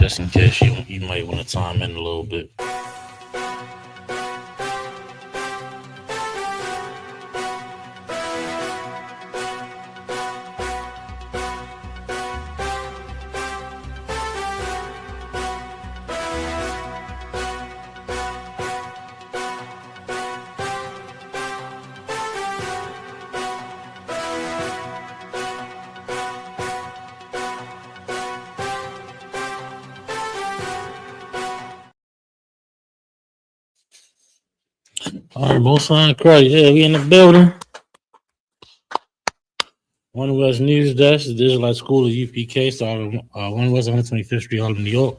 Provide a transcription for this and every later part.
just in case you might want to time in a little bit. All right, both sides crazy. Yeah, we in the building. One West News Desk, the Israelite School of UPK, started One West 125th Street, Harlem, New York.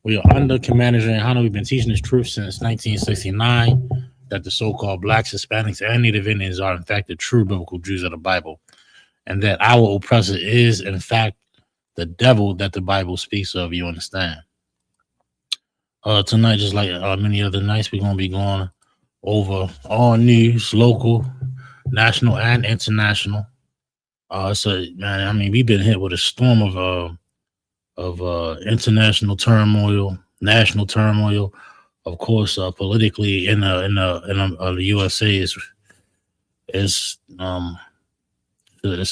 We are under Commander Jane Hunter. We've been teaching this truth since 1969 that the so-called blacks, Hispanics, and Native Indians are in fact the true biblical Jews of the Bible, and that our oppressor is in fact the devil that the Bible speaks of. You understand? Tonight, just like many other nights, we're gonna be going over all news, local, national, and international. So man, I mean, we've been hit with a storm of international turmoil, national turmoil. Of course, politically in the USA is it's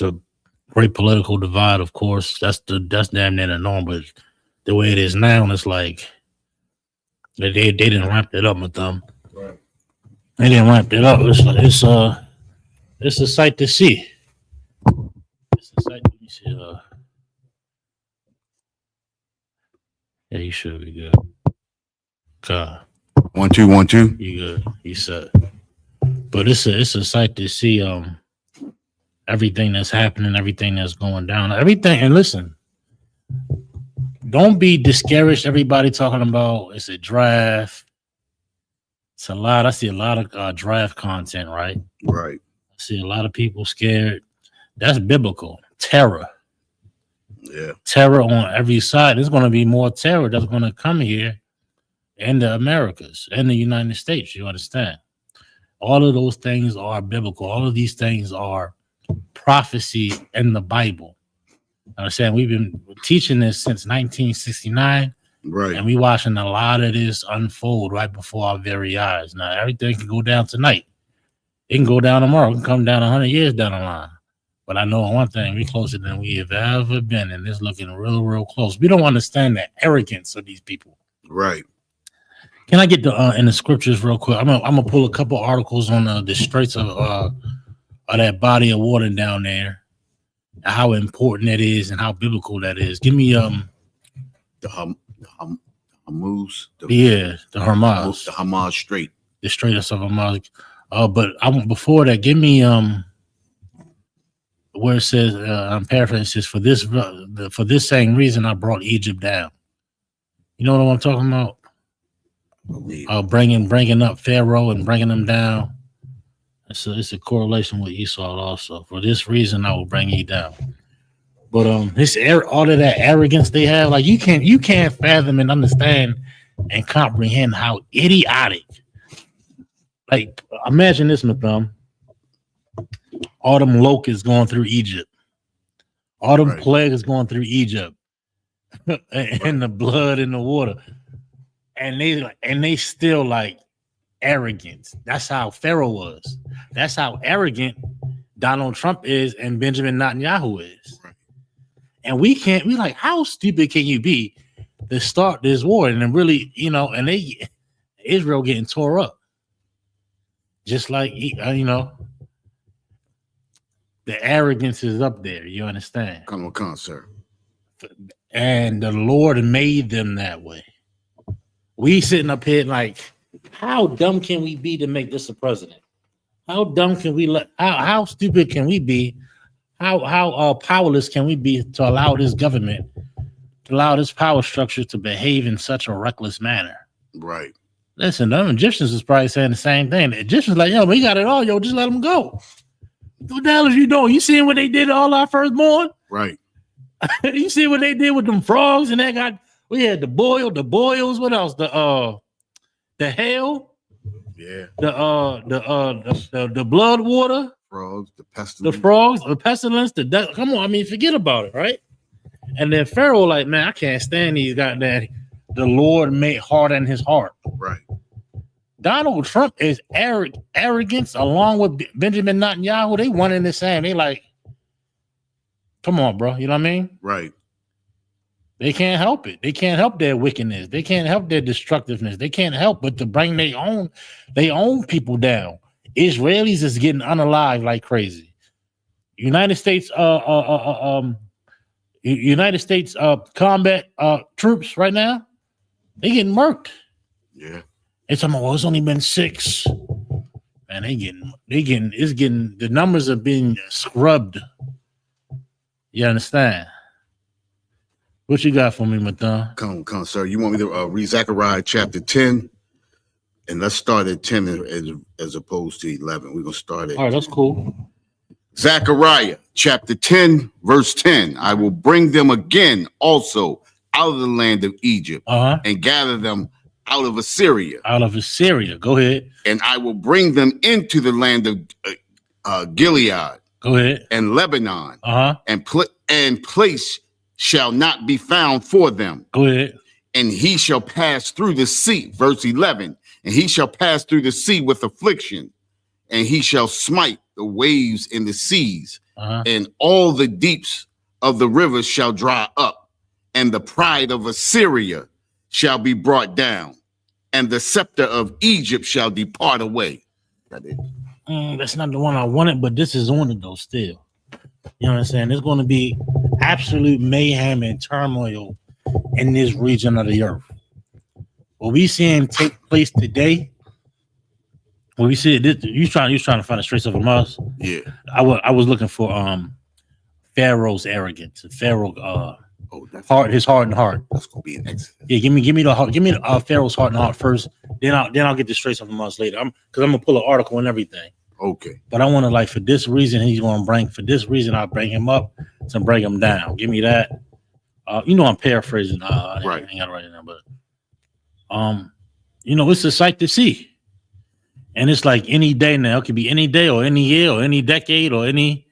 a great political divide. Of course, that's damn near the norm. But the way it is now, it's like they didn't wrap it up with them. Right. They didn't wrap it up. It's a sight to see. It's a sight. Let me see. Yeah, you should be good. God. 1 2 1 2. You good? You said. But it's a sight to see everything that's happening, everything that's going down, everything. And listen, don't be discouraged. Everybody talking about it's a draft. It's a lot. I see a lot of draft content, right? Right. I see a lot of people scared. That's biblical. Terror. Yeah. Terror on every side. There's going to be more terror that's going to come here in the Americas, in the United States. You understand? All of those things are biblical. All of these things are prophecy in the Bible. Understand? We've been teaching this since 1969. Right. And we watching a lot of this unfold right before our very eyes. Now, everything can go down tonight. It can go down tomorrow. It can come down 100 years down the line. But I know one thing, we're closer than we have ever been, and it's looking real, real close. We don't understand the arrogance of these people. Right. Can I get in the scriptures real quick? I'm gonna pull a couple articles on the straits of that body of water down there, how important that is and how biblical that is. Give me the Hormuz. The Hormuz. The Hormuz Strait. The Strait of Hormuz. But before that, give me where it says, I'm paraphrasing, for this same reason I brought Egypt down. You know what I'm talking about? Bringing up Pharaoh and bringing them down. It's a correlation with Esau also. For this reason I will bring you down. But all of that arrogance they have, like you can't fathom and understand and comprehend how idiotic. Like imagine this, Matham. All them locusts going through Egypt. All them plagues going through Egypt. And the blood in the water. And they still like arrogant. That's how Pharaoh was. That's how arrogant Donald Trump is and Benjamin Netanyahu is. And we like, how stupid can you be to start this war? And then really, and Israel getting tore up. Just like, the arrogance is up there. You understand? Come on, sir. And the Lord made them that way. We sitting up here like, how dumb can we be to make this a president? How dumb can we how stupid can we be? How powerless can we be to allow this government, to allow this power structure to behave in such a reckless manner? Right. Listen, the Egyptians is probably saying the same thing. The Egyptians like, yo, we got it all, yo, just let them go. What the hell is you doing? You seeing what they did to all our firstborn? Right. You see what they did with them frogs, and we had the boils. What else? The hail. Yeah. The blood water. Frogs. The pestilence. The pestilence. Come on. I mean, forget about it, right? And then Pharaoh, like, man, I can't stand these guys that the Lord made hard in his heart. Right. Donald Trump is arrogance along with Benjamin Netanyahu. They one in the same. They like, come on, bro. You know what I mean? Right. They can't help it. They can't help their wickedness. They can't help their destructiveness. They can't help but to bring their own people down. Israelis is getting unalive like crazy. United States combat troops right now, they getting murked. Yeah. It's it's only been 6. Man, the numbers are being scrubbed. You understand? What you got for me, Matan? Come, sir. You want me to read Zechariah chapter 10? And let's start at 10 as opposed to 11. We're going to start at. All right, that's cool. Zechariah chapter 10, verse 10. I will bring them again also out of the land of Egypt and gather them out of Assyria. Out of Assyria. Go ahead. And I will bring them into the land of Gilead. Go ahead. And Lebanon. And place shall not be found for them. Go ahead. And he shall pass through the sea. Verse 11. And he shall pass through the sea with affliction. And he shall smite the waves in the seas. And all the deeps of the rivers shall dry up. And the pride of Assyria shall be brought down. And the scepter of Egypt shall depart away. That's not the one I wanted, but this is on it though still. You know what I'm saying? There's going to be absolute mayhem and turmoil in this region of the earth. What we seeing take place today, when we see this, you trying to find the Straits of Hormuz. Yeah, I was looking for Pharaoh's arrogance, Pharaoh his heart and heart. That's gonna be an exit. Yeah, give me the heart, give me Pharaoh's heart and heart first. Then I'll get the Straits of Hormuz later. Because I'm gonna pull an article and everything. Okay. But I want to for this reason I'll bring him up to bring him down. Give me that. I'm paraphrasing. Right. I ain't got it right now, but it's a sight to see. And it's like any day now. It could be any day or any year or any decade or any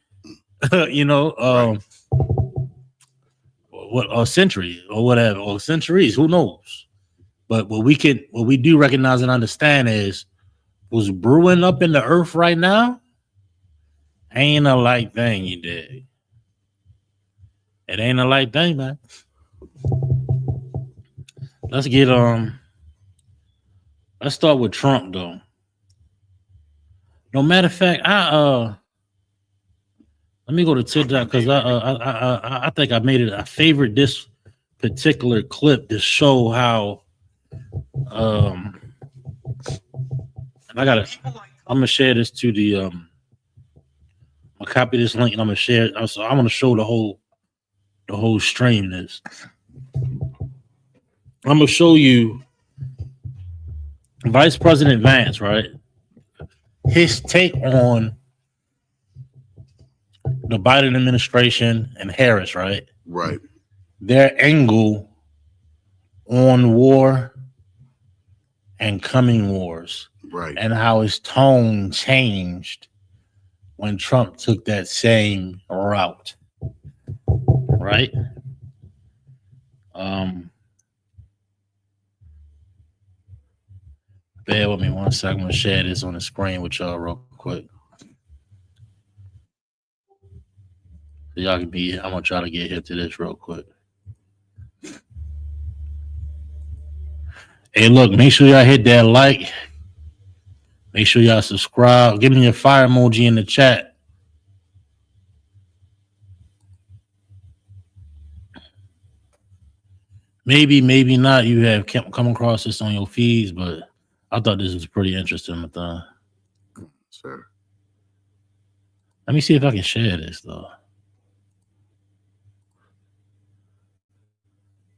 century or whatever, or centuries, who knows? But what we do recognize and understand is what's brewing up in the earth right now ain't a light thing, you dig? It ain't a light thing, man. Let's start with Trump though. No matter of fact, let me go to TikTok because I think I made it. I favored this particular clip to show how and I'm gonna share this to the I'm gonna copy this link and I'm gonna share it. So I'm gonna show the whole stream this. I'm gonna show you Vice President Vance, right? His take on the Biden administration and Harris, right? Right. Their angle on war and coming wars. Right. And how his tone changed when Trump took that same route. Right? Bear with me 1 second. I'm gonna share this on the screen with y'all real quick. So y'all can be, I'm gonna try to get here to this real quick. Hey, look, make sure y'all hit that like. Make sure y'all subscribe. Give me a fire emoji in the chat. Maybe not. You have come across this on your feeds, but I thought this was pretty interesting, Mathan. Sure. Let me see if I can share this though.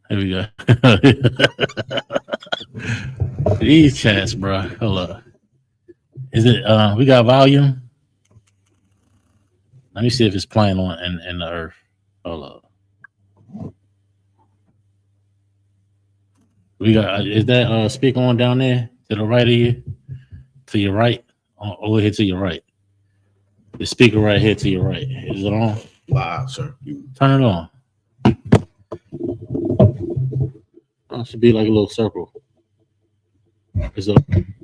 Here we go. These chats, bro. Hold up. Is it we got volume? Let me see if it's playing on in the earth. Hold up. We got is that speaker on down there to the right of you? To your right? Over here to your right. The speaker right here to your right. Is it on? Live, sir. Turn it on. Oh, it should be like a little circle. Is it?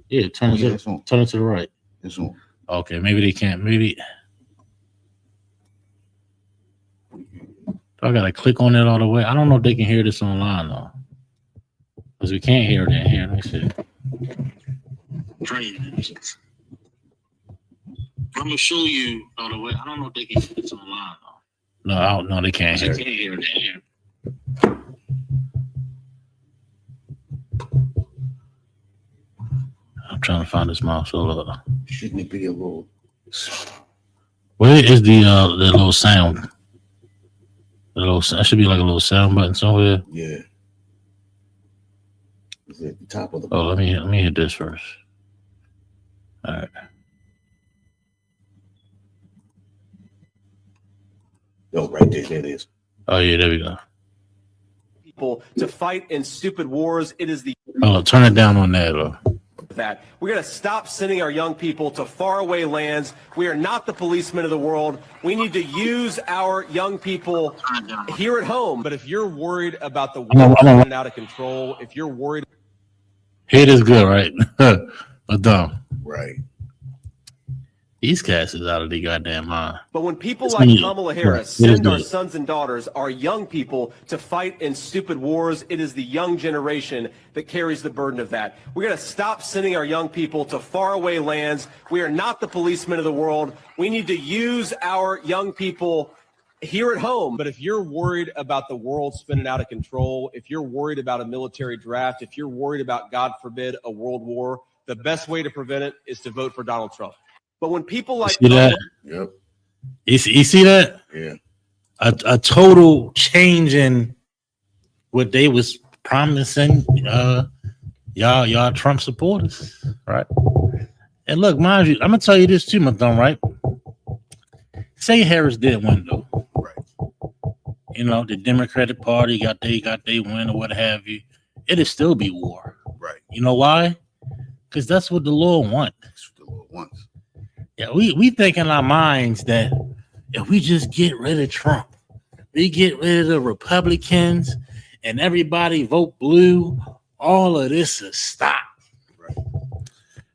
Yeah, turn it to the right. It's on. Okay, maybe they can't. Maybe I gotta click on it all the way. I don't know if they can hear this online though, because we can't hear it in here. Let me see. I'm gonna show you all the way. I don't know if they can hear this online though. No, they can't hear it. They can't hear it in here. I'm trying to find this mouse. Shouldn't it be a little? Where is the little sound? That should be like a little sound button somewhere. Yeah. Is it at the top of the? Oh, let me hit this first. All right. Oh, right there. There it is. Oh yeah, there we go. People to fight in stupid wars. It is the. Oh, turn it down on that. That we're going to stop sending our young people to faraway lands. We are not the policemen of the world. We need to use our young people here at home. But if you're worried about the world running out of control, if you're worried, it is good, right? But dumb, right? These cats is out of the goddamn mind. But when people like Kamala Harris send our sons and daughters, our young people, to fight in stupid wars, it is the young generation that carries the burden of that. We're going to stop sending our young people to faraway lands. We are not the policemen of the world. We need to use our young people here at home. But if you're worried about the world spinning out of control, if you're worried about a military draft, if you're worried about, God forbid, a world war, the best way to prevent it is to vote for Donald Trump. But when people like see that, yep, you see that, yeah, a total change in what they was promising, y'all Trump supporters, right? And look, mind you, I'm gonna tell you this too, Madonna, right? Say Harris did win though, right? You know, the Democratic Party got they win or what have you. It'll still be war, right? You know why? Because that's what the Lord wants. That's what the Lord wants. Yeah, we think in our minds that if we just get rid of Trump, we get rid of the Republicans and everybody vote blue, all of this will stop. Right.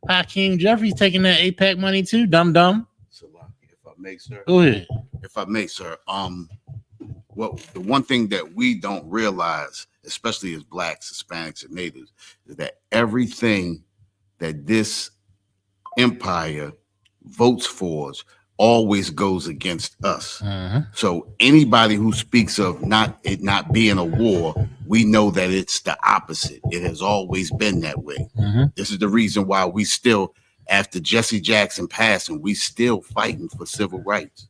Hakeem Jeffries taking that APAC money too, dumb. So if I may, sir. Go ahead. If I may, sir. Well, the one thing that we don't realize, especially as blacks, Hispanics, and natives, is that everything that this empire votes for always goes against us. So anybody who speaks of it not being a war, we know that it's the opposite. It has always been that way. This is the reason why we still, after Jesse Jackson passing, we still fighting for civil rights.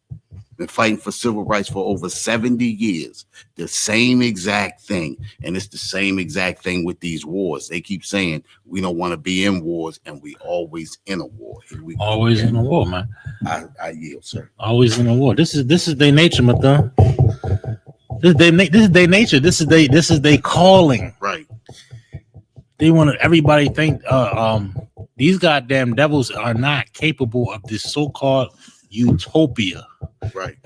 Been fighting for civil rights for over 70 years. The same exact thing. And it's the same exact thing with these wars. They keep saying we don't want to be in wars, and we always in a war. Always in a war, man. I yield, sir. Always in a war. This is their nature, Madonna. This is their nature. This is their calling. Right. They want everybody think these goddamn devils are not capable of this so-called utopia. Right.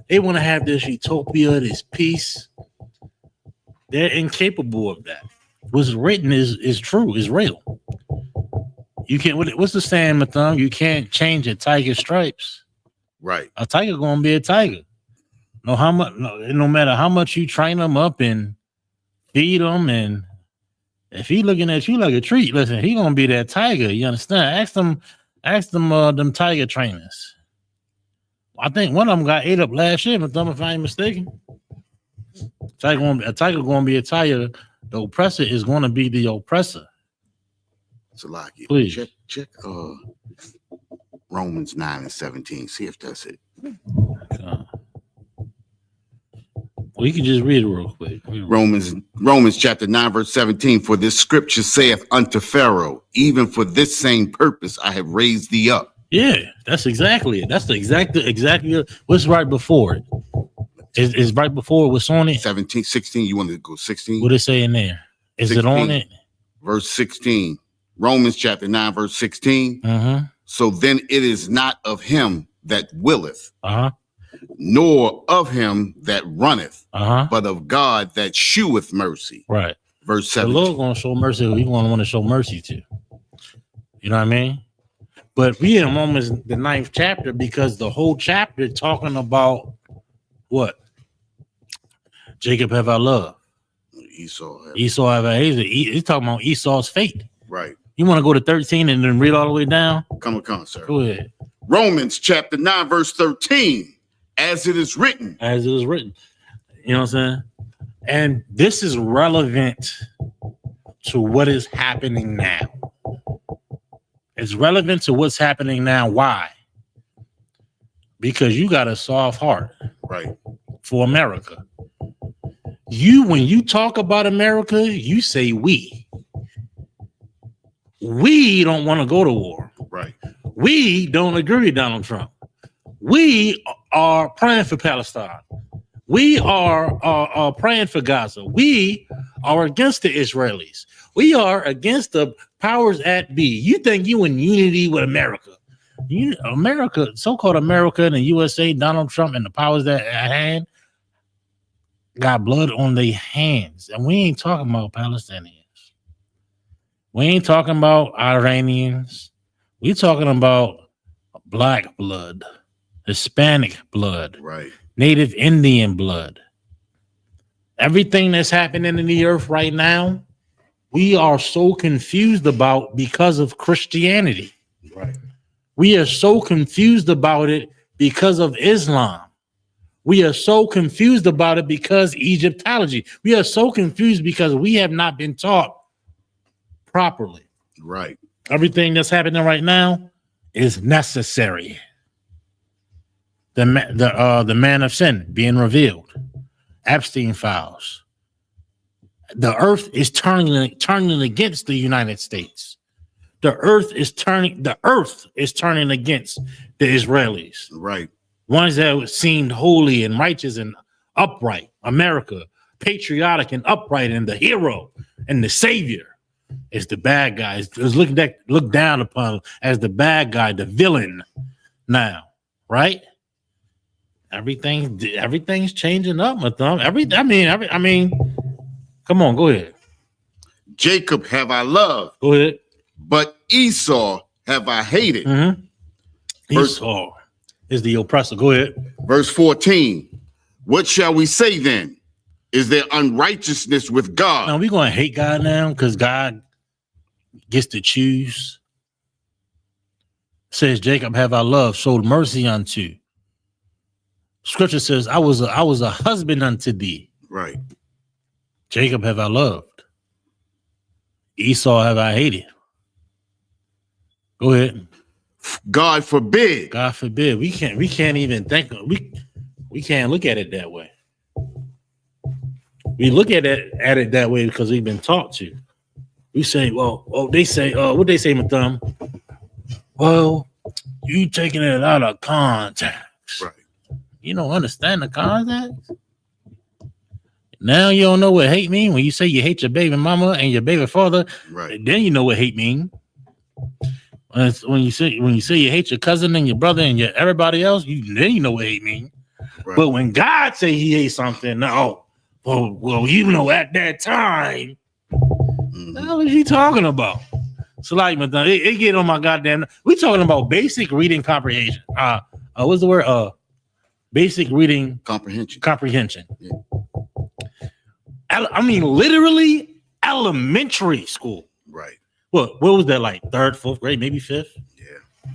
They want to have this utopia, this peace. They're incapable of that. What's written is true, is real. You can't. What's the saying, Matham? You can't change a tiger's stripes. Right. A tiger gonna be a tiger. No matter how much you train them up and feed them, and if he looking at you like a treat, listen, he gonna be that tiger. You understand? Ask them tiger trainers. I think one of them got ate up last year, if I ain't mistaken. A tiger gonna be a tiger. The oppressor is gonna be the oppressor. It's a lot. Please check Romans 9:17. See if that's it. Well, you can just read it real quick. Romans chapter 9, verse 17. For this scripture saith unto Pharaoh, even for this same purpose I have raised thee up. Yeah, that's exactly it. That's the exactly what's right before it. Is right before what's on it. 17, 16. You want to go 16? What it say in there? Is 16, it on it? Verse 16. Romans chapter 9, verse 16. So then it is not of him that willeth, nor of him that runneth, Uh-huh. but of God that sheweth mercy. Right. Verse The 7. Lord gonna show mercy who he gonna want to show mercy to. You know what I mean? But we in Romans the 9th chapter because the whole chapter talking about what? Jacob have I loved. Esau have I hated. He's talking about Esau's fate. Right. You want to go to 13 and then read all the way down? Come on, sir. Go ahead. Romans chapter 9, verse 13. As it is written. As it is written. You know what I'm saying? And this is relevant to what is happening now. It's relevant to what's happening now. Why? Because you got a soft heart. Right. For America. When you talk about America, you say we. We don't want to go to war. Right. We don't agree with Donald Trump. We are praying for Palestine. We are praying for Gaza. We are against the Israelis. We are against the powers at be. You think you in unity with America? America, so-called America and the USA, Donald Trump and the powers that at hand got blood on their hands. And we ain't talking about Palestinians. We ain't talking about Iranians. We talking about black blood, Hispanic blood, right, Native Indian blood. Everything that's happening in the earth right now, we are so confused about because of Christianity. Right. We are so confused about it because of Islam. We are so confused about it because Egyptology. We are so confused because we have not been taught properly. Right. Everything that's happening right now is necessary. The man of sin being revealed. Epstein files. The earth is turning against the United States. The earth is turning against the Israelis. Right. Ones that seemed holy and righteous and upright. America, patriotic and upright, and the hero and the savior is the bad guy. Is looked down upon as the bad guy, the villain. Now, right? Everything's changing up, my thumb. I mean, come on, go ahead. Jacob have I loved. Go ahead. But Esau have I hated. Mm-hmm. Esau is the oppressor. Go ahead. Verse 14. What shall we say then? Is there unrighteousness with God? Now we're going to hate God now because God gets to choose. Says Jacob have I loved, showed mercy unto. Scripture says I was a husband unto thee. Right. Jacob have I loved. Esau have I hated. Go ahead. God forbid. God forbid. We can't even think. We can't look at it that way. We look at it that way because we've been taught to. We say, they say, what they say, my thumb? Well, you taking it out of context. Right. You don't understand the context. Now you don't know what hate mean when you say you hate your baby mama and your baby father. Right. Then you know what hate mean. When you say you hate your cousin and your brother and your everybody else, then you know what hate mean. Right. But when God say he hates something, well, you know, at that time, what hell is he talking about? So like, it get on my goddamn. We talking about basic reading comprehension. What's the word? Basic reading comprehension. Yeah. I mean, literally elementary school. Right. What was that like? 3rd, 4th grade, maybe 5th? Yeah.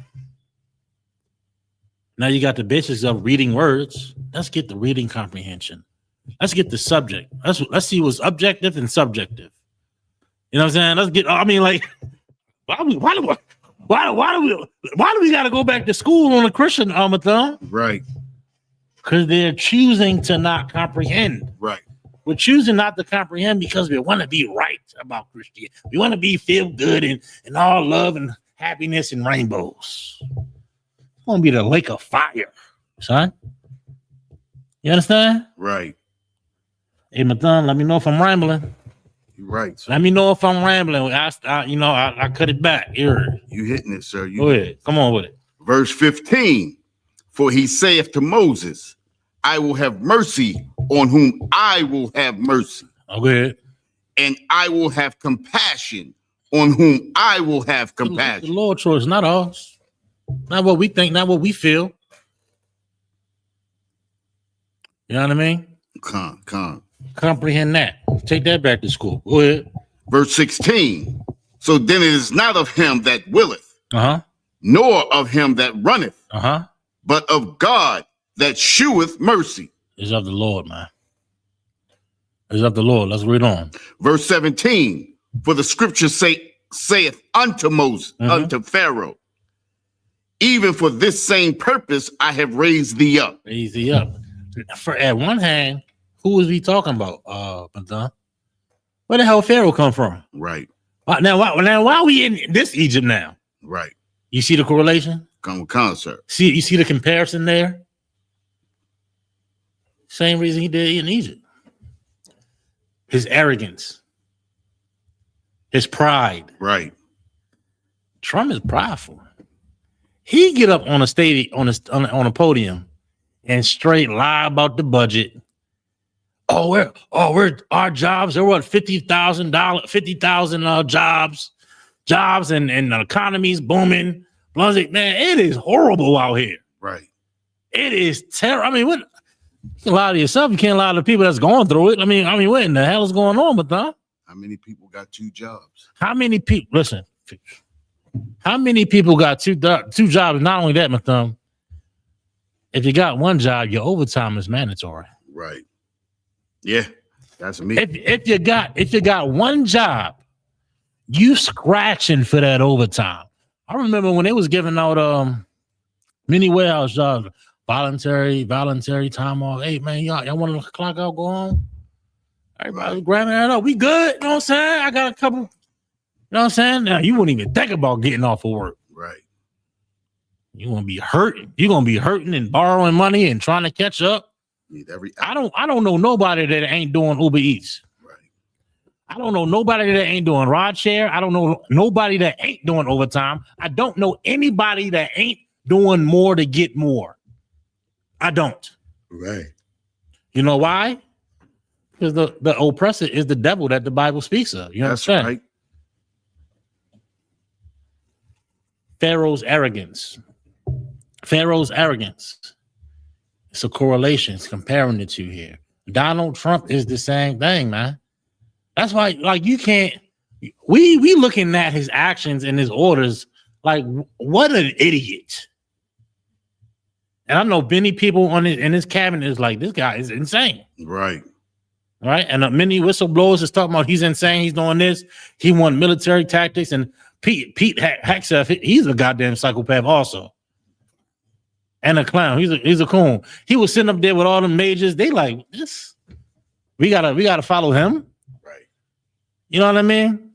Now you got the basics of reading words. Let's get the reading comprehension. Let's get the subject. Let's see what's objective and subjective. You know what I'm saying? Let's get. I mean, like, why do we got to go back to school on a Christian thumb? Right. Because they're choosing to not comprehend. Right. We're choosing not to comprehend because we want to be right about Christianity. We want to feel good and all love and happiness and rainbows. It's going to be the lake of fire, son. You understand? Right. Hey, Mathan, let me know if I'm rambling. You're right. Sir. Let me know if I'm rambling. I cut it back. Here. You hitting it, sir. Go ahead. Come on with it. Verse 15. For he saith to Moses, I will have mercy on whom I will have mercy. Okay. And I will have compassion on whom I will have compassion. The Lord's choice, not ours. Not what we think, not what we feel. You know what I mean? Comprehend that. Take that back to school. Go ahead. Verse 16. So then it is not of him that willeth, nor of him that runneth, but of God that sheweth mercy. It's of the Lord, man. It's of the Lord. Let's read on. Verse 17. For the scripture saith unto Moses, unto Pharaoh, even for this same purpose I have raised thee up. Raised thee up. For at one hand, who was he talking about? Where the hell Pharaoh come from? Right. Now why are we in this Egypt now? Right. You see the correlation? Come, sir. You see the comparison there? Same reason he did in Egypt. His arrogance. His pride. Right. Trump is prideful. He get up on a stage on a podium and straight lie about the budget. We're our jobs. There were $50,000 jobs, and the economy's booming. Man, it is horrible out here. Right. It is terrible. I mean, what? You can lie to yourself. You can't lie to the people that's going through it. I mean, what in the hell is going on with that? How many people got 2 jobs? How many people? Listen. How many people got two jobs? Not only that, Mathum, if you got 1 job, your overtime is mandatory. Right. Yeah, that's me. If you got 1 job, you scratching for that overtime. I remember when they was giving out many warehouse jobs, voluntary time off. Hey man, y'all want to clock out, go home? Everybody was grabbing that up. We good? You know what I'm saying? I got a couple. You know what I'm saying? Now you wouldn't even think about getting off of work. Right. You're gonna be hurting. You're gonna be hurting and borrowing money and trying to catch up. I don't know nobody that ain't doing Uber Eats. Right. I don't know nobody that ain't doing ride share. I don't know nobody that ain't doing overtime. I don't know anybody that ain't doing more to get more. I don't. Right. You know why? Because the oppressor is the devil that the Bible speaks of. You understand? Right. Pharaoh's arrogance. It's a correlation. It's comparing the two here. Donald Trump is the same thing, man. That's why, like, you can't. We looking at his actions and his orders like, what an idiot. And I know many people in his cabinet is like, this guy is insane. Right. Right. And many whistleblowers is talking about he's insane. He's doing this. He won military tactics. And Pete Hegseth, he's a goddamn psychopath also. And a clown. He's a coon. He was sitting up there with all the majors. They like this. We gotta follow him. Right. You know what I mean?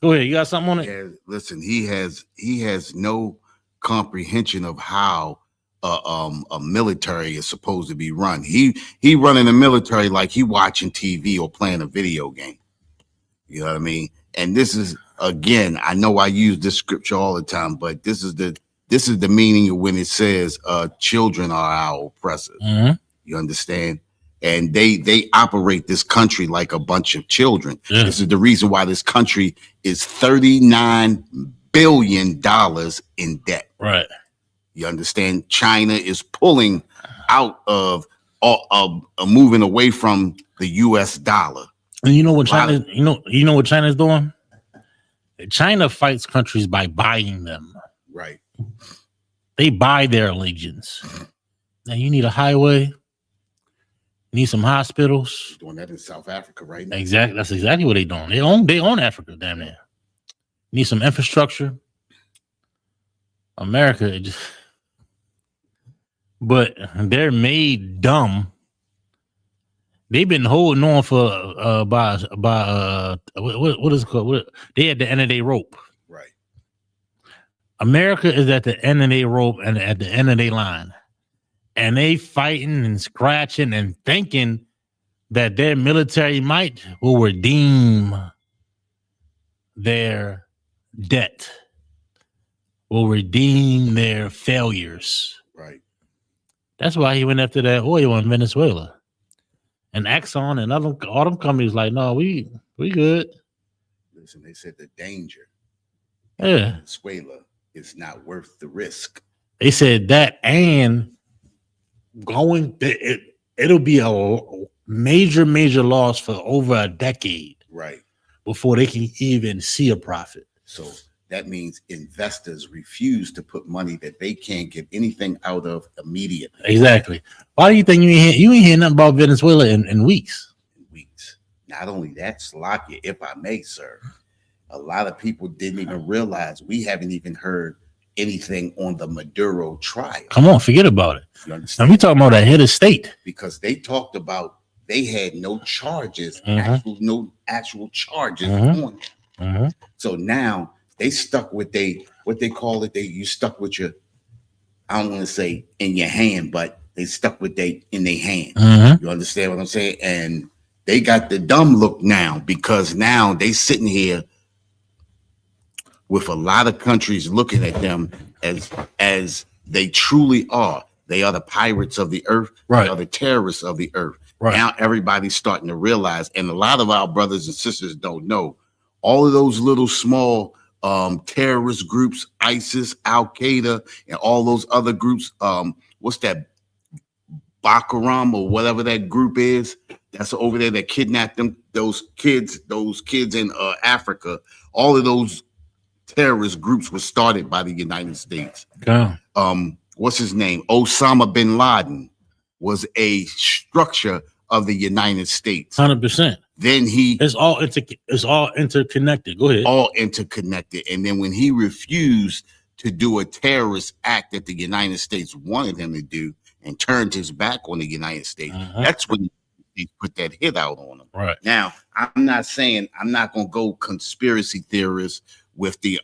Go ahead. You got something on it? Yeah, listen, he has no comprehension of how a military is supposed to be run. He running the military like he watching TV or playing a video game. You know what I mean? And this is, again, I know I use this scripture all the time, but this is the meaning of when it says children are our oppressors. Mm-hmm. You understand? And they operate this country like a bunch of children. Yeah. This is the reason why this country is $39 billion in debt. Right. You understand? China is pulling out of moving away from the U.S. dollar. And you know what China? You know what China's doing? China fights countries by buying them. Right. They buy their allegiance. Now you need a highway. You need some hospitals. Doing that in South Africa right now. Exactly. That's exactly what they're doing. They own Africa, damn near. Need some infrastructure. America, but they're made dumb. They've been holding on for by what is it called? They at the end of their rope. Right. America is at the end of their rope and at the end of their line, and they fighting and scratching and thinking that their military might will redeem their debt, will redeem their failures. Right. That's why he went after that oil in Venezuela. And Exxon and all them companies like, no, we good. Listen, they said the danger in Venezuela is not worth the risk. They said that, and it'll be a major loss for over a decade, right, before they can even see a profit. So that means investors refuse to put money that they can't get anything out of immediately. Exactly. Why do you think you ain't hear nothing about Venezuela in weeks? Not only that, Slovakia, if I may, sir, a lot of people didn't even realize we haven't even heard anything on the Maduro trial. Come on, forget about it. You understand? Now we talking about a head of state. Because they talked about they had no charges, no actual charges on them. So now they stuck with what they call it. You stuck with your, I don't want to say in your hand, but they stuck with in their hand. You understand what I'm saying? And they got the dumb look now, because now they sitting here with a lot of countries looking at them as they truly are. They are the pirates of the earth. Right. They are the terrorists of the earth. Right. Now everybody's starting to realize, and a lot of our brothers and sisters don't know, all of those little small terrorist groups, ISIS, Al-Qaeda, and all those other groups, what's that, Bakaram or whatever that group is, that's over there that kidnapped them, those kids in Africa. All of those terrorist groups were started by the United States. What's his name? Osama bin Laden was a structure of the United States. 100%. Then it's all interconnected. Go ahead. All interconnected. And then when he refused to do a terrorist act that the United States wanted him to do and turned his back on the United States, that's when he put that hit out on him. Right. Now, I'm not going to go conspiracy theorist with the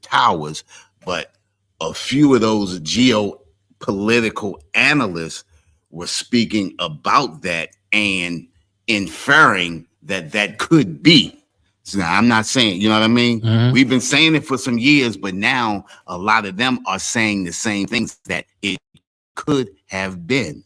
towers, but a few of those geopolitical analysts were speaking about that and inferring that could be. So now I'm not saying, you know what I mean? We've been saying it for some years, but now a lot of them are saying the same things, that it could have been.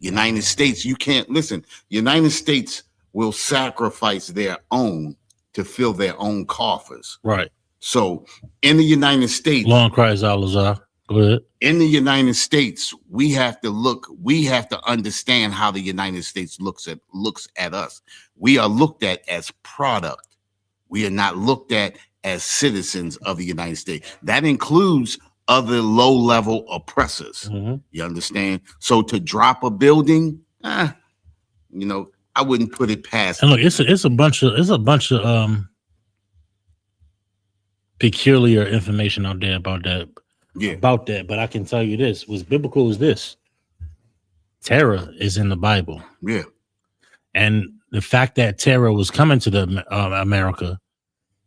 United States, you can't listen. United States will sacrifice their own to fill their own coffers. Right. So in the United States, long cries out, Lazar. Go ahead. In the United States, we have to understand how the United States looks at us. We are looked at as product. We are not looked at as citizens of the United States. That includes other low-level oppressors. You understand? So to drop a building, I wouldn't put it past. And look, it's a bunch of peculiar information out there about that. Yeah. About that, but I can tell you this: what's biblical is this: terror is in the Bible. Yeah, and the fact that terror was coming to the America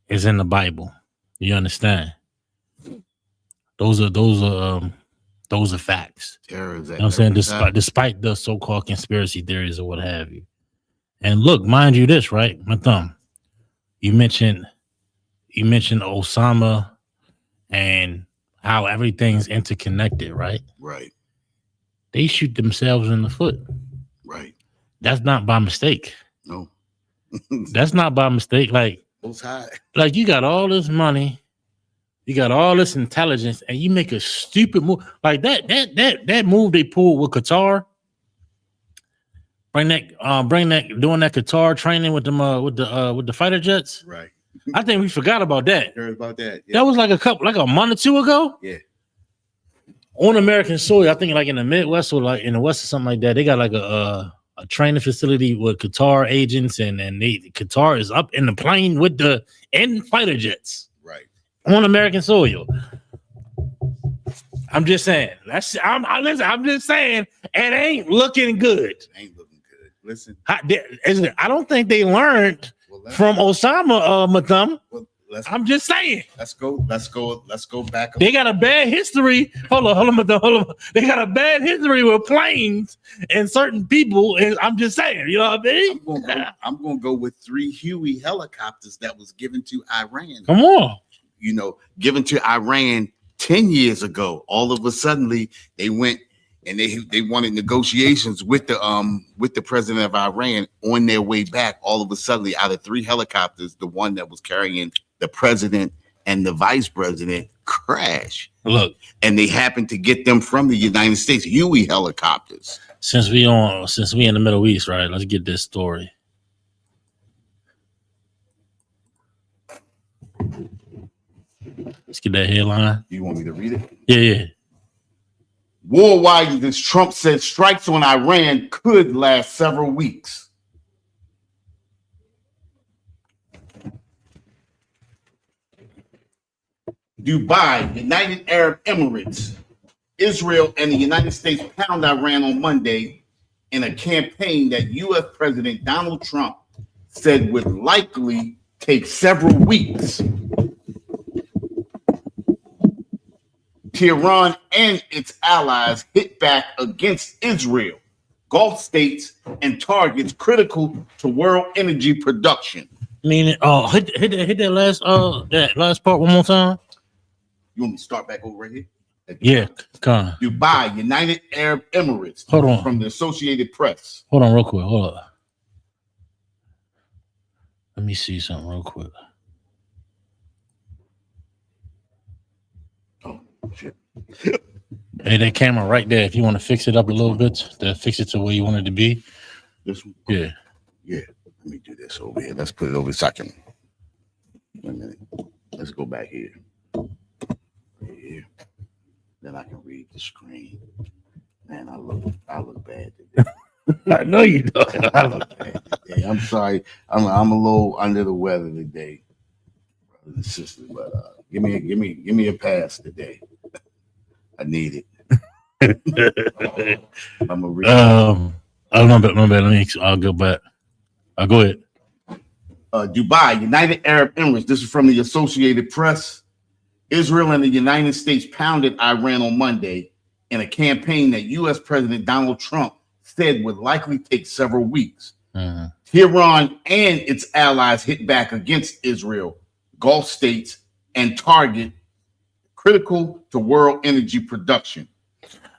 is in the Bible. You understand? Those are facts. Terror is, you know what I'm saying? Despite the so-called conspiracy theories or what have you. And look, mind you, this right, my thumb. You mentioned Osama and how everything's interconnected, right? Right. They shoot themselves in the foot. Right. That's not by mistake. No. That's not by mistake. Like you got all this money, you got all this intelligence, and you make a stupid move like that move they pulled with Qatar. Doing that Qatar training with them with the fighter jets. Right. I think we forgot about that. Heard about that. Yeah. That was like a month or two ago. Yeah. On American soil, I think like in the Midwest or like in the West or something like that, they got like a training facility with Qatar agents, and Qatar is up in the plane with the fighter jets. Right. On American soil. I'm just saying. I'm just saying it ain't looking good. Ain't looking good. Listen. I don't think they learned from Osama Matham. Well, I'm just saying. Let's go back. They got a bad history. Hold on. They got a bad history with planes and certain people. And I'm just saying, you know what I mean? I'm gonna go with 3 Huey helicopters that was given to Iran. Come on. Given to Iran 10 years ago, all of a sudden they went and they wanted negotiations with the president of Iran. On their way back, all of a sudden, out of 3 helicopters, the one that was carrying the president and the vice president crashed. Look, and they happened to get them from the United States Huey helicopters. Since we in the Middle East, right? Let's get this story. Let's get that headline. You want me to read it? Yeah. War widens as Trump said strikes on Iran could last several weeks. Dubai, United Arab Emirates, Israel, and the United States pound Iran on Monday in a campaign that U.S. President Donald Trump said would likely take several weeks. Tehran and its allies hit back against Israel, Gulf states, and targets critical to world energy production. Meaning, hit that last part one more time. You want me to start back over right here? Yeah, come on. Dubai, United Arab Emirates. Hold on. From the Associated Press. Hold on real quick. Hold on. Let me see something real quick. Oh, shit. Hey, that camera right there. If you want to fix it up a little bit, to fix it to where you want it to be. This one? Yeah. Yeah. Let me do this over here. Let's put it over a second. Wait a minute. Let's go back here. Right here. Then I can read the screen. Man, I look bad today. I know you don't. I look bad today. I'm sorry. I'm a little under the weather today, brothers and sisters. But give me a pass today. I need it. I'm a read. I don't know. I'll go back. I'll go ahead. Dubai, United Arab Emirates. This is from the Associated Press. Israel and the United States pounded Iran on Monday in a campaign that U.S. President Donald Trump said would likely take several weeks. Tehran and its allies hit back against Israel, Gulf states, and target critical to world energy production.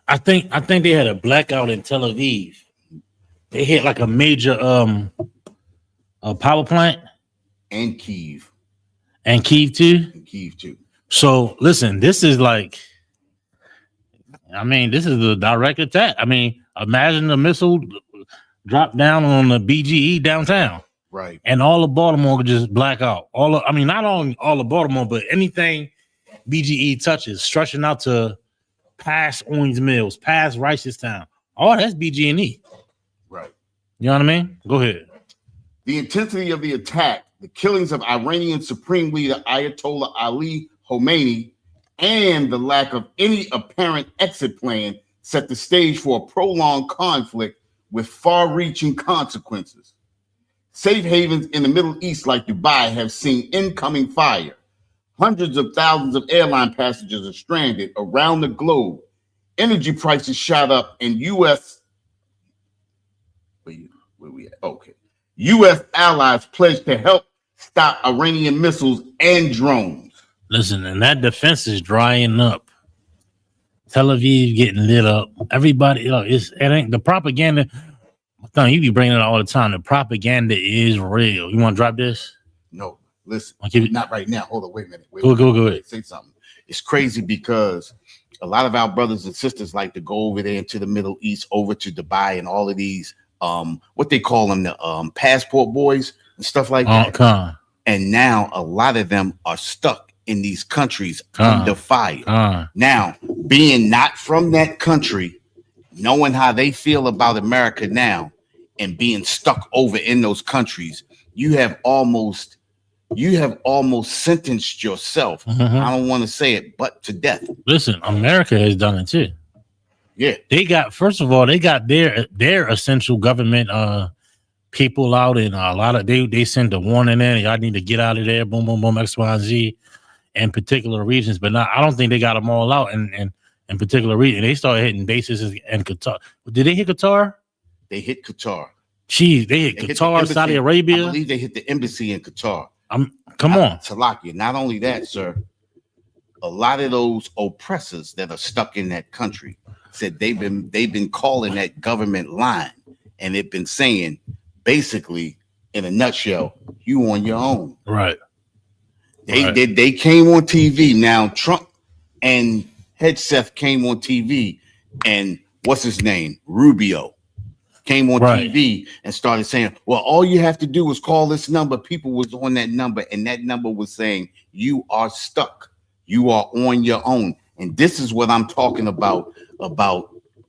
I think they had a blackout in Tel Aviv. They hit like a major power plant. And Kyiv. And Kyiv too? And Kyiv too. So listen, this is the direct attack. I mean, imagine the missile drop down on the BGE downtown. Right. And all of Baltimore could just black out. Not only all of Baltimore, but anything BGE touches, stretching out to past Owings Mills, past Reisterstown. All that's BG&E. Right. You know what I mean? Go ahead. The intensity of the attack, the killings of Iranian Supreme Leader Ayatollah Ali Khomeini, and the lack of any apparent exit plan set the stage for a prolonged conflict with far-reaching consequences. Safe havens in the Middle East like Dubai have seen incoming fire. Hundreds of thousands of airline passengers are stranded around the globe. Energy prices shot up, and U.S. allies pledged to help stop Iranian missiles and drones. Listen, and that defense is drying up. Tel Aviv getting lit up. Everybody, it ain't the propaganda. You be bringing it all the time. The propaganda is real. You want to drop this? No, listen. Okay. Not right now. Hold on. Wait a minute. Go ahead. Say something. It's crazy because a lot of our brothers and sisters like to go over there into the Middle East, over to Dubai, and all of these what they call them, the passport boys and stuff like that. And now a lot of them are stuck in these countries under fire. Now, being not from that country, knowing how they feel about America now, and being stuck over in those countries, you have almost sentenced yourself. I don't want to say it, but to death. Listen, America has done it too. Yeah, they got their essential government people out, and a lot of they sent a warning in. Y'all need to get out of there. Boom, boom, boom. X, Y, and Z. In particular regions, but I don't think they got them all out in particular regions. They started hitting bases in Qatar. Did they hit Qatar? They hit Qatar. Jeez, they hit Qatar, Saudi Arabia. I believe they hit the embassy in Qatar. Come on. Salakia. Not only that, sir. a lot of those oppressors that are stuck in that country said they've been calling that government line, and they've been saying basically in a nutshell, you on your own. Right. They came on TV. Now Trump and Hegseth came on TV, and what's his name? Rubio came on TV and started saying, well, all you have to do is call this number. People was on that number, and that number was saying, you are stuck. You are on your own. And this is what I'm talking about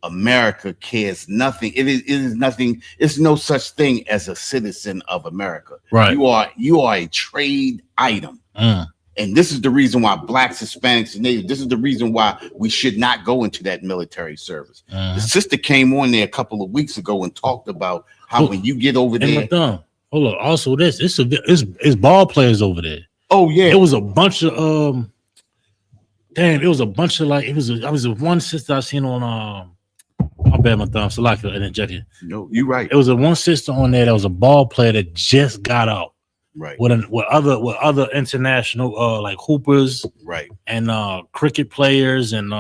America cares nothing. It is nothing. It's no such thing as a citizen of America. Right. You are a trade item. And this is the reason why blacks, Hispanics, and Natives, this is the reason why we should not go into that military service. The sister came on there a couple of weeks ago and talked about how when you get over there. Hold on. Also, it's ball players over there. Oh, yeah. It was a bunch of it was a bunch of like I was one sister I seen on my bad, my thumb. So like interjected. No, you're right. It was a one sister on there that was a ball player that just got out. Right. With other international like hoopers, right, and cricket players and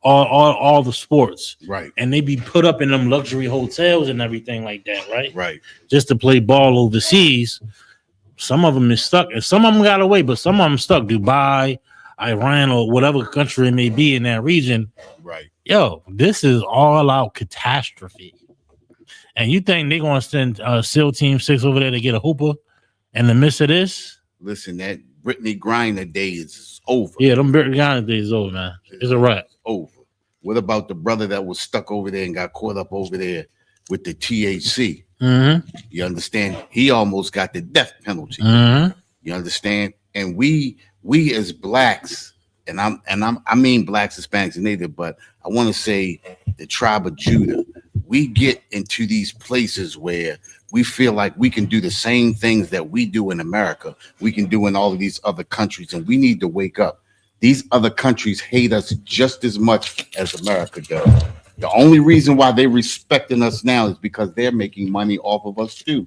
all the sports, right, and they be put up in them luxury hotels and everything like that, right, just to play ball overseas. Some of them is stuck, and some of them got away, but some of them stuck. Dubai, Iran, or whatever country it may be in that region. Right. Yo, this is all out catastrophe. And you think they're gonna send SEAL Team 6 over there to get a hooper in the midst of this? Listen, that Brittany Griner day is over. Yeah, them Brittany Griner days is over, man. It's a wrap. Over. What about the brother that was stuck over there and got caught up over there with the THC? You understand? He almost got the death penalty. You understand? And we as blacks, and I mean blacks, Hispanics, and Native, but I want to say the tribe of Judah. We get into these places where we feel like we can do the same things that we do in America. We can do in all of these other countries, and we need to wake up. These other countries hate us just as much as America does. The only reason why they're respecting us now is because they're making money off of us too.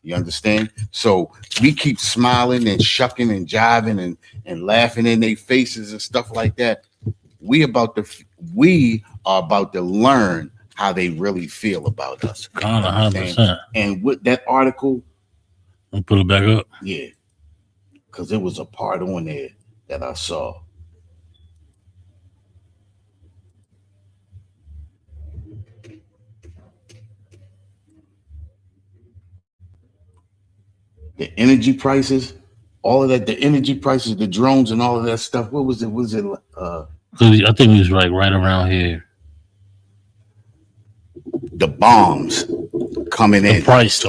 You understand? So we keep smiling and shucking and jiving and laughing in their faces and stuff like that. We are about to learn how they really feel about us. 100%. And with that article, I'll put it back up. Yeah, because there was a part on there that I saw. The energy prices, all of that, the energy prices, the drones and all of that stuff. What was it? I think it was like right around here. The bombs coming in. The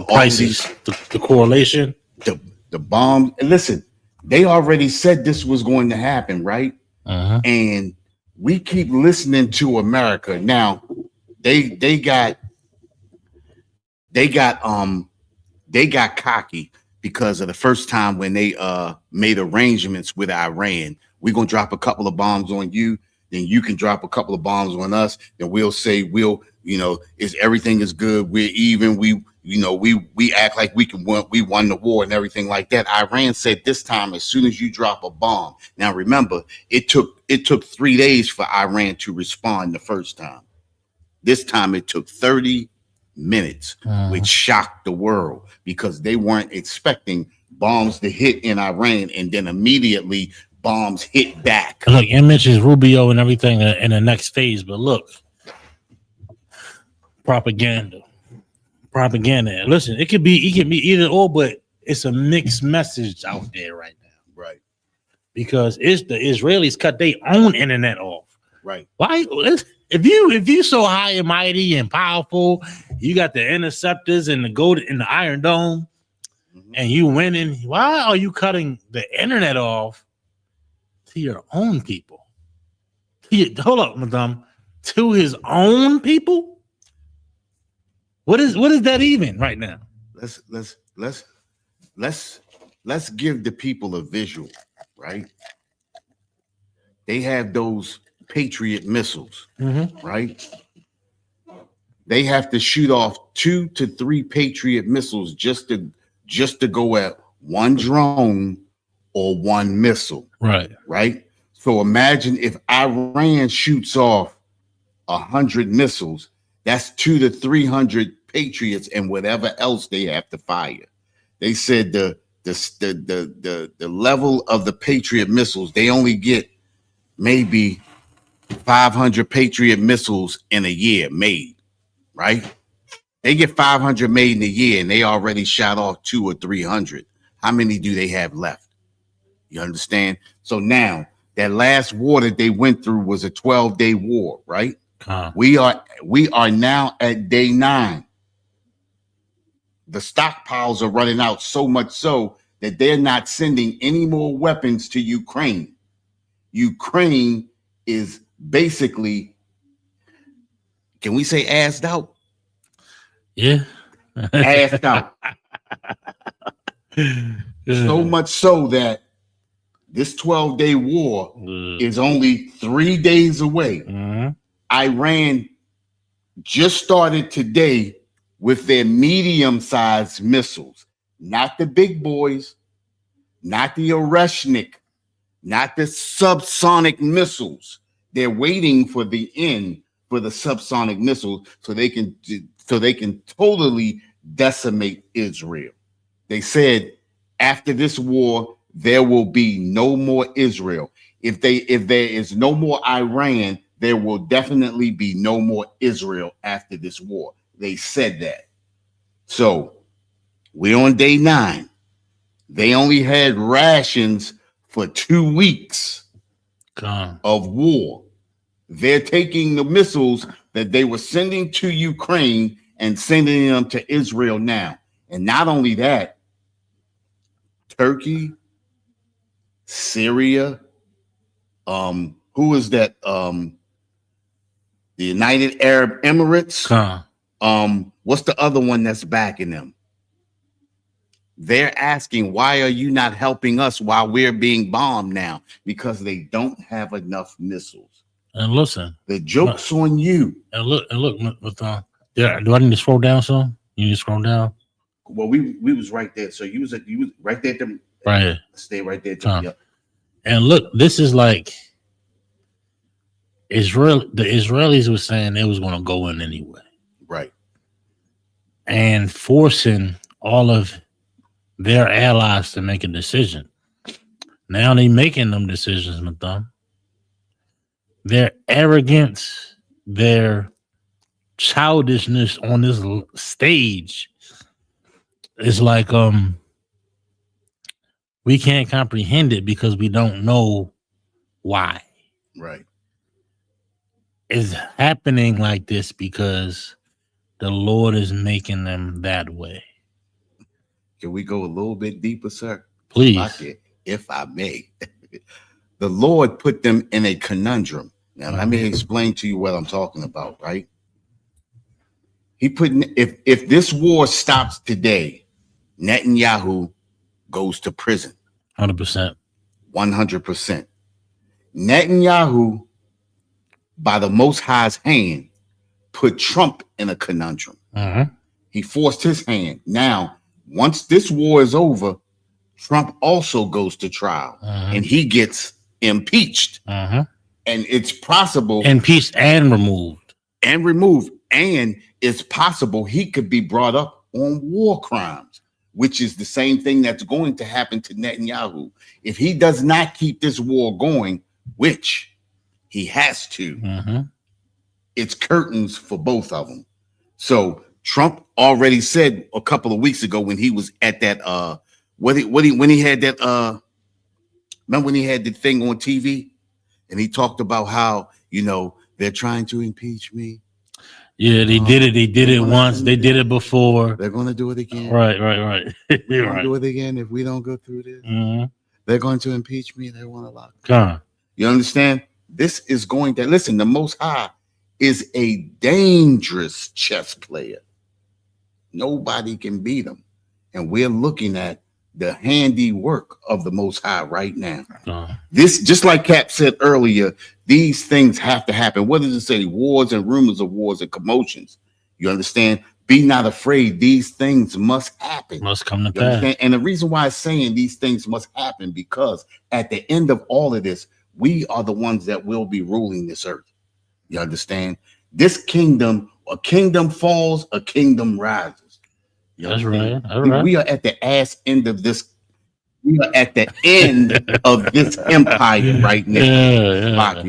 prices, the correlation. The bombs. And listen, they already said this was going to happen, right? And we keep listening to America. Now, they got cocky because of the first time when they made arrangements with Iran. We're gonna drop a couple of bombs on you, then you can drop a couple of bombs on us, and we'll say is everything is good, we're even, we act like we won the war and everything like that. Iran said this time, as soon as you drop a bomb. Now remember, it took 3 days for Iran to respond the first time. This time it took 30 minutes, which shocked the world because they weren't expecting bombs to hit in Iran and then immediately bombs hit back. Look, it mentions Rubio and everything in the next phase, but look, propaganda. Listen, it can be either or, but it's a mixed message out there right now. Right. Because it's the Israelis cut their own internet off. Right. Why? If you so high and mighty and powerful, you got the interceptors and the gold in the Iron Dome, and you winning. Why are you cutting the internet off to your own people? Hold up, madam. To his own people? What is that even right now? Let's give the people a visual, right? They have those Patriot missiles, right? They have to shoot off 2 to 3 Patriot missiles just to go at one drone or one missile. Right. So imagine if Iran shoots off 100 missiles, that's 200 to 300 Patriots and whatever else they have to fire. They said the level of the Patriot missiles, they only get maybe 500 Patriot missiles in a year made, right? They get 500 made in a year and they already shot off 200 or 300. How many do they have left? You understand? So now that last war that they went through was a 12-day war, right? We are now at day 9. The stockpiles are running out, so much so that they're not sending any more weapons to Ukraine. Ukraine is basically, can we say assed out? Yeah. Assed out. So much so that this 12-day war is only 3 days away. Iran just started today with their medium-sized missiles, not the big boys, not the Oreshnik, not the subsonic missiles. They're waiting for the end for the subsonic missiles so they can totally decimate Israel. They said after this war there will be no more Israel. If there is no more Iran, there will definitely be no more Israel after this war. They said that. So we're on day 9. They only had rations for 2 weeks of war. They're taking the missiles that they were sending to Ukraine and sending them to Israel now. And not only that, Turkey, Syria, who is that? The United Arab Emirates. What's the other one that's backing them? They're asking, why are you not helping us while we're being bombed now? Because they don't have enough missiles. And listen, the joke's on you. And look, yeah. Do I need to scroll down some? You need to scroll down. Well, we was right there. So you was right there. Right here. Stay right there. Yep. And look, this is like Israel. The Israelis were saying they was going to go in anyway, right? And forcing all of their allies to make a decision. Now they making them decisions, Madam. Their arrogance, their childishness on this stage is like we can't comprehend it because we don't know why. Right. It's happening like this because the Lord is making them that way. Can we go a little bit deeper, sir? Please. If I may. The Lord put them in a conundrum. Now, let me explain to you what I'm talking about, right? He put if this war stops today, Netanyahu goes to prison. 100%. 100%. Netanyahu, by the Most High's hand, put Trump in a conundrum. He forced his hand. Now, once this war is over, Trump also goes to trial and he gets impeached. And it's possible. Impeached and removed. And it's possible he could be brought up on war crimes, which is the same thing that's going to happen to Netanyahu. If he does not keep this war going, which he has to, it's curtains for both of them. So Trump already said a couple of weeks ago when he was at that when he had that remember when he had the thing on TV and he talked about how, they're trying to impeach me. Yeah, they did it. They did it once. They did it before. They're going to do it again. Right. They're going to do it again if we don't go through this. They're going to impeach me. They want to lock me. You understand? This is going to listen. The Most High is a dangerous chess player. Nobody can beat him. And we're looking at the handiwork of the Most High right now. This, just like Cap said earlier, these things have to happen. What does it say? Wars and rumors of wars and commotions. You understand? Be not afraid. These things must happen. Must come to pass. And the reason why I'm saying these things must happen, because at the end of all of this, we are the ones that will be ruling this earth. You understand? This kingdom, a kingdom falls, a kingdom rises. That's right. We are at the ass end of this. We are at the end of this empire right now. Yeah.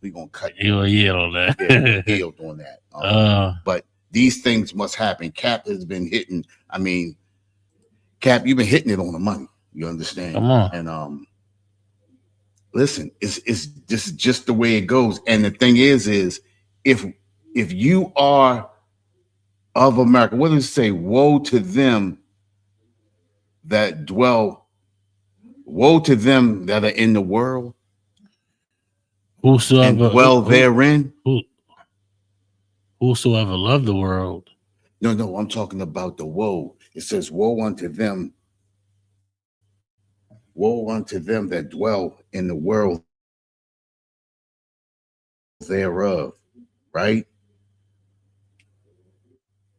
We gonna cut. You'll yield on that. Yield on that. But these things must happen. Cap has been hitting. I mean, Cap, you've been hitting it on the money. You understand? Come on. And listen, it's just the way it goes. And the thing is if you are of America, what does it say? Woe to them that dwell. Woe to them that are in the world. Whosoever and dwell therein. Whosoever love the world. No, I'm talking about the woe. It says, woe unto them that dwell in the world thereof, right?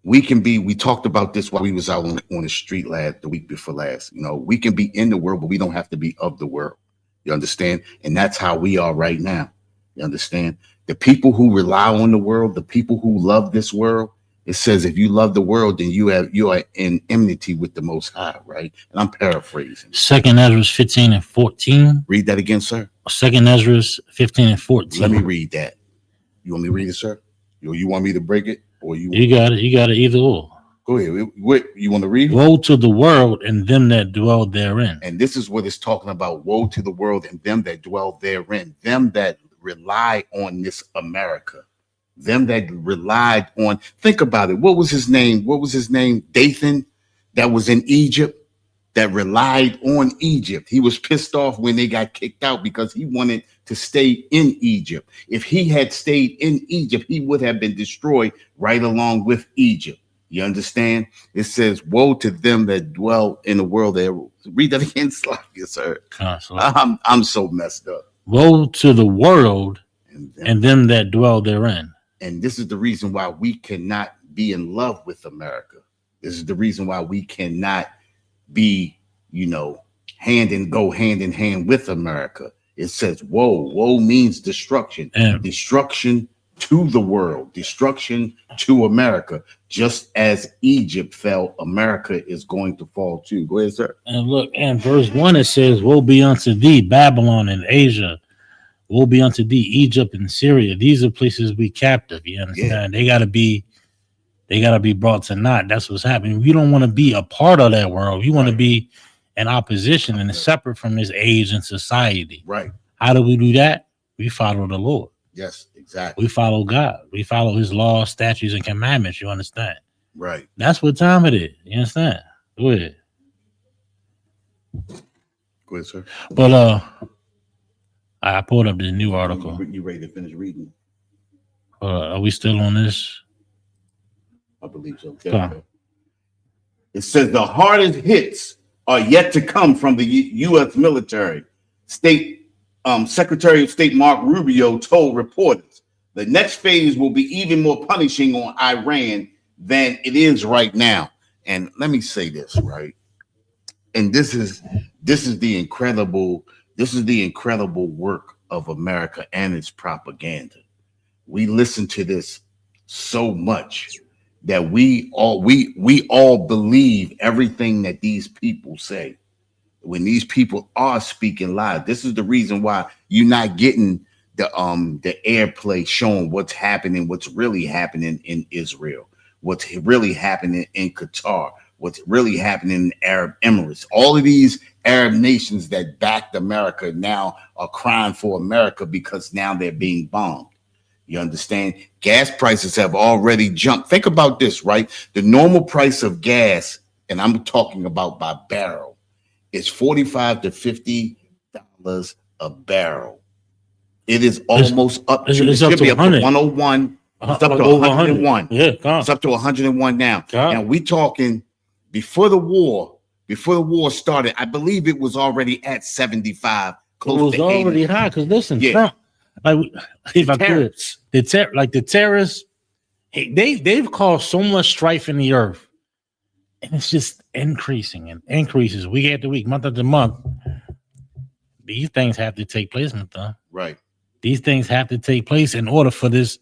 We talked about this while we was out on the street the week before last. You know, we can be in the world, but we don't have to be of the world. You understand? And that's how we are right now. You understand? The people who rely on the world, the people who love this world, it says if you love the world, then you are in enmity with the Most High, right? And I'm paraphrasing. 2nd Ezra 15 and 14. Read that again, sir. 2nd Ezra 15 and 14. Let me read that. You want me to read it, sir? You want me to break it? Or you got it. You got it either or. Go ahead. What you want to read? Woe to the world and them that dwell therein. And this is what it's talking about. Woe to the world and them that dwell therein. Them that rely on this America. Them that relied on. Think about it. What was his name? Dathan, that was in Egypt, that relied on Egypt. He was pissed off when they got kicked out because he wanted to stay in Egypt. If he had stayed in Egypt, he would have been destroyed right along with Egypt. You understand? It says, woe to them that dwell in the world. There. Read that again, sir. I'm so messed up. Woe to the world and them that dwell therein. And this is the reason why we cannot be in love with America. This is the reason why we cannot be, hand in hand with America. It says, woe. Woe means destruction. Destruction to the world, destruction to America. Just as Egypt fell, America is going to fall too. Go ahead, sir. And look, and verse 1, it says, woe be unto thee, Babylon and Asia. Woe be unto thee, Egypt and Syria. These are places we captive. You understand? Yeah. They gotta be brought to naught. That's what's happening. We don't want to be a part of that world. We want to be in opposition and separate from this age and society. Right. How do we do that? We follow the Lord. Yes, exactly. We follow God. We follow his laws, statutes, and commandments. You understand? Right. That's what time it is. You understand? Go ahead. Go ahead, sir. But I pulled up the new article. You ready to finish reading? Are we still on this? I believe so. It says the hardest hits are yet to come from the U.S. military. Secretary of State Mark Rubio told reporters the next phase will be even more punishing on Iran than it is right now. And let me say this, right? And this is the incredible work of America and its propaganda. We listen to this so much that we all believe everything that these people say. When these people are speaking live, this is the reason why you're not getting the airplay showing what's really happening in Israel, what's really happening in Qatar, what's really happening in the Arab Emirates. All of these Arab nations that backed America now are crying for America because now they're being bombed. You understand? Gas prices have already jumped. Think about this, right? The normal price of gas, and I'm talking about by barrel, is $45 to $50 a barrel. It is almost up to, it should be up to 101. It's up to 101. Yeah, it's up to 101 now. And we talking before the war started, I believe it was already at 75. Close it was to already 80. High because listen, Trump, if I could, the terrorists, they've caused so much strife in the earth. And it's just increasing and increases week after week, month after month. these things have to take place, Nathan. Right. These things have to take place in order for this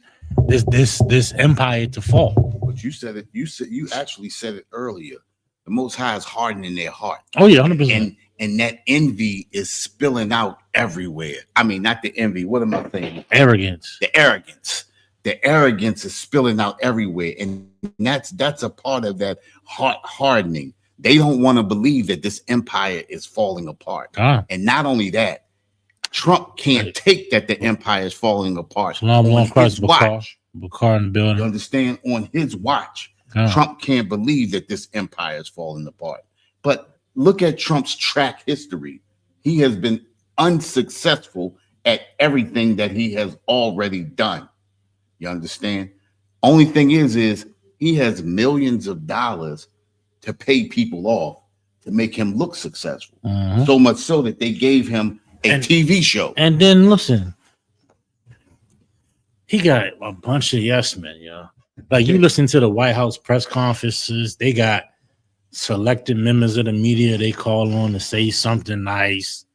empire to fall. But you said it. You actually said it earlier. The Most High is hardening their heart. Oh yeah, 100%. And that envy is spilling out everywhere. I mean, not the envy. What am I saying? Arrogance. The arrogance. The arrogance is spilling out everywhere, and that's a part of that heart hardening. They don't want to believe that this empire is falling apart. And not only that, Trump can't take that the empire is falling apart. On his watch. Bakar in the building. You understand? On his watch, Trump can't believe that this empire is falling apart. But look at Trump's track history. He has been unsuccessful at everything that he has already done. You understand? Only thing is he has millions of dollars to pay people off to make him look successful. So much so that they gave him a TV show. And then listen, he got a bunch of yes men, yo. Like you listen to the White House press conferences, they got selected members of the media they call on to say something nice.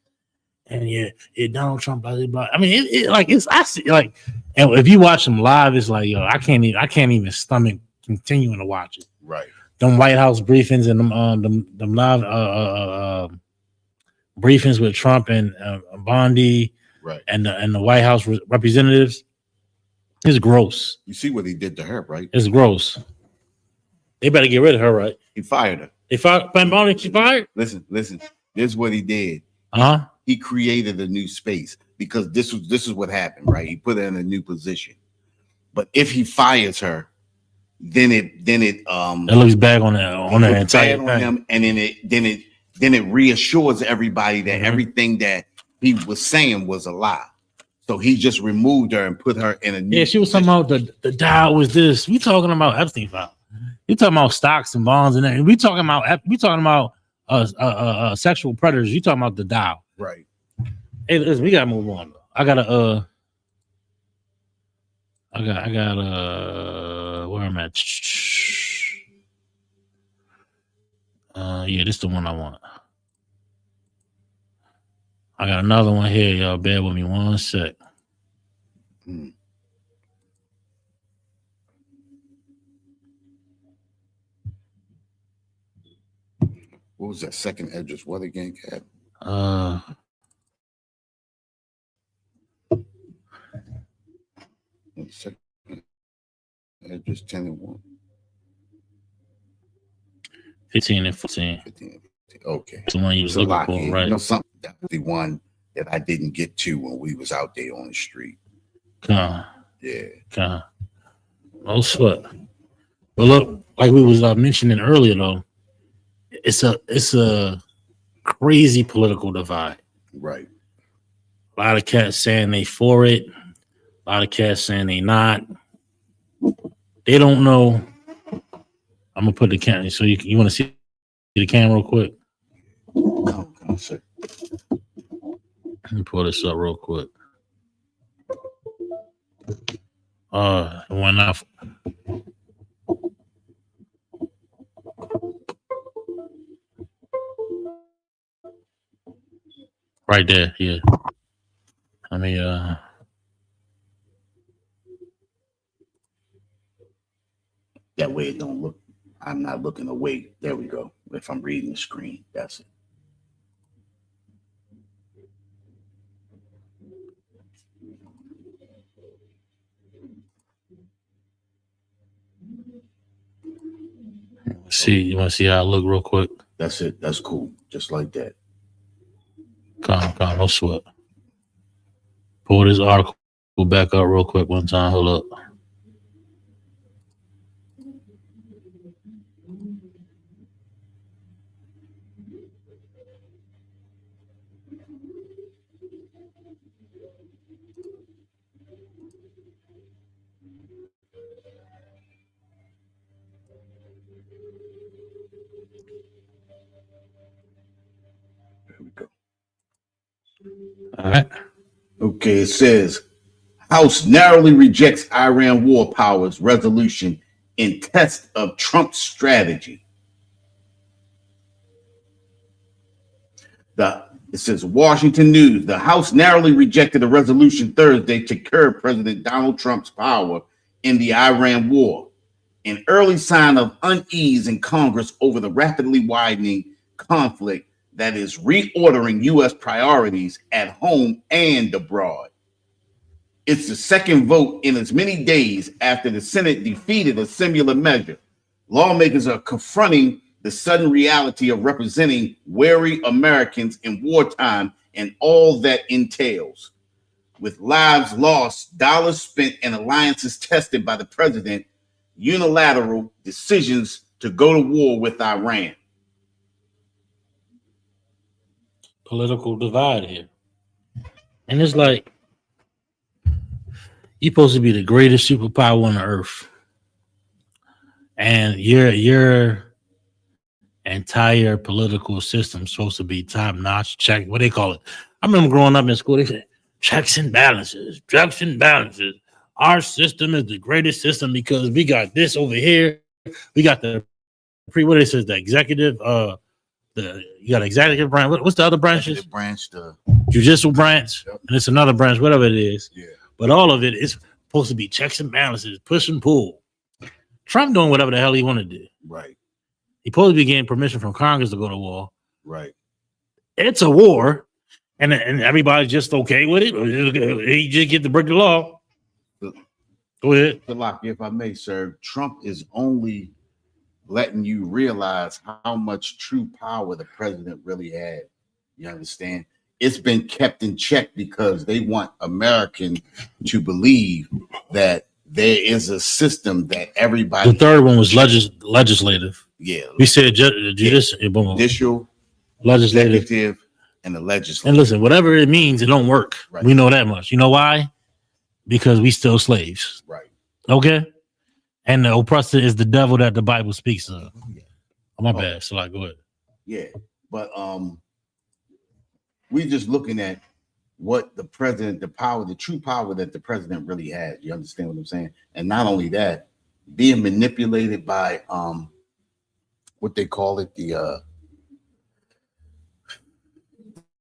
And Donald Trump, blah, blah, blah. I mean, I see, like, and if you watch them live, it's like, yo, I can't even stomach continuing to watch it. Right. Them White House briefings and them live briefings with Trump and Bondi, right, and the White House representatives. It's gross. You see what he did to her, right? It's gross. They better get rid of her, right? He fired her. They fired Bondi. She fired. Listen. This is what he did. He created a new space because this is what happened, right? He put her in a new position. But if he fires her, then it looks bad on the entire thing. Him, and then it reassures everybody that everything that he was saying was a lie. So he just removed her and put her in a new she was talking about the dial was this. We talking about Epstein file. You talking about stocks and bonds and that. We talking about sexual predators. You talking about the dial. Right. Hey, listen, we gotta move on. I got where I'm at. Yeah, this is the one I want. I got another one here, y'all. Bear with me one sec. What was that second address? What again, Cap? Second address 10 and 1. 15 and 14. 15 and 15. Okay. It's the one you was looking for, right? You know something? That was the one that I didn't get to when we was out there on the street. Yeah. No sweat. But look, like we was mentioning earlier, though, it's a crazy political divide. Right. A lot of cats saying they for it. A lot of cats saying they not. They don't know. I'm gonna put the camera. So you want to see the camera real quick? No, come on, sir. Let me pull this up real quick. It went off. Right there, yeah. I mean, that way it don't look. I'm not looking away. There we go. If I'm reading the screen, that's it. See, you want to see how I look real quick? That's it. That's cool. Just like that. Calm, no sweat. Pull this article back up real quick one time. Hold up. There we go. All right. Okay, it says House narrowly rejects Iran war powers resolution in test of Trump's strategy. The It says Washington News. The House narrowly rejected a resolution Thursday to curb President Donald Trump's power in the Iran war, an early sign of unease in Congress over the rapidly widening conflict that is reordering U.S. priorities at home and abroad. It's the second vote in as many days after the Senate defeated a similar measure. Lawmakers are confronting the sudden reality of representing wary Americans in wartime and all that entails. With lives lost, dollars spent, and alliances tested by the president, unilateral decisions to go to war with Iran. Political divide here. And it's like, you're supposed to be the greatest superpower on the earth. And your entire political system is supposed to be top-notch, check, what they call it. I remember growing up in school, they said, checks and balances, checks and balances. Our system is the greatest system because we got this over here. We got the what it says, the executive, you got executive branch. What's the other branches? Executive branch, the judicial branch, yep. And it's another branch, whatever it is. Yeah. But all of it is supposed to be checks and balances, push and pull. Trump doing whatever the hell he want to do. Right. He supposed to be getting permission from Congress to go to war. Right. It's a war, and everybody's just okay with it. He just get to break the law. Go ahead. Salaki, if I may, sir, Trump is only letting you realize how much true power the president really had. You understand? It's been kept in check because they want Americans to believe that there is a system that everybody. The third one was legislative. Yeah. We said judicial, legislative, executive, and the legislative. And listen, whatever it means, it don't work. Right. We know that much. You know why? Because we still slaves. Right. Okay? And the oppressor is the devil that the Bible speaks of. Yeah. Oh, my bad. So like, go ahead. Yeah. But we're just looking at what the president, the power, the true power that the president really has. You understand what I'm saying? And not only that, being manipulated by what they call it,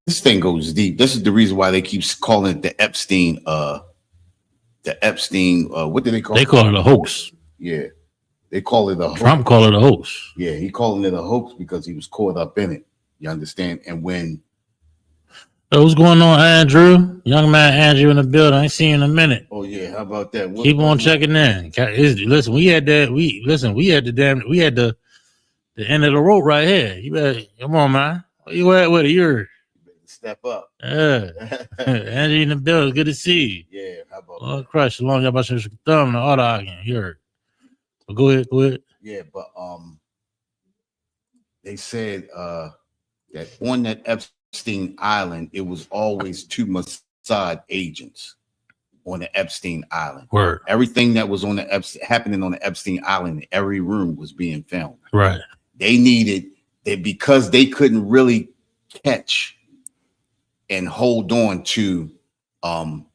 this thing goes deep. This is the reason why they keep calling it the Epstein, what do they call it? They call it a hoax. Yeah. They call it a hoax. Trump called it a hoax. Yeah, he calling it a hoax because he was caught up in it. You understand? And when what's going on, Andrew? Young man Andrew in the building. I ain't seen you in a minute. Oh yeah, how about that? Keep on checking in. Listen, we had the end of the rope right here. You better come on, man. Where you at with it? You're step up. Andrew in the building. Good to see you. Yeah, how about that? Crush along y'all about your thumb the auto again. Here. So go ahead. Yeah, but they said that on that Epstein Island, it was always two Mossad agents on the Epstein Island. Word. Everything that was on the happening on the Epstein Island, every room was being filmed. Right. They needed that because they couldn't really catch and hold on to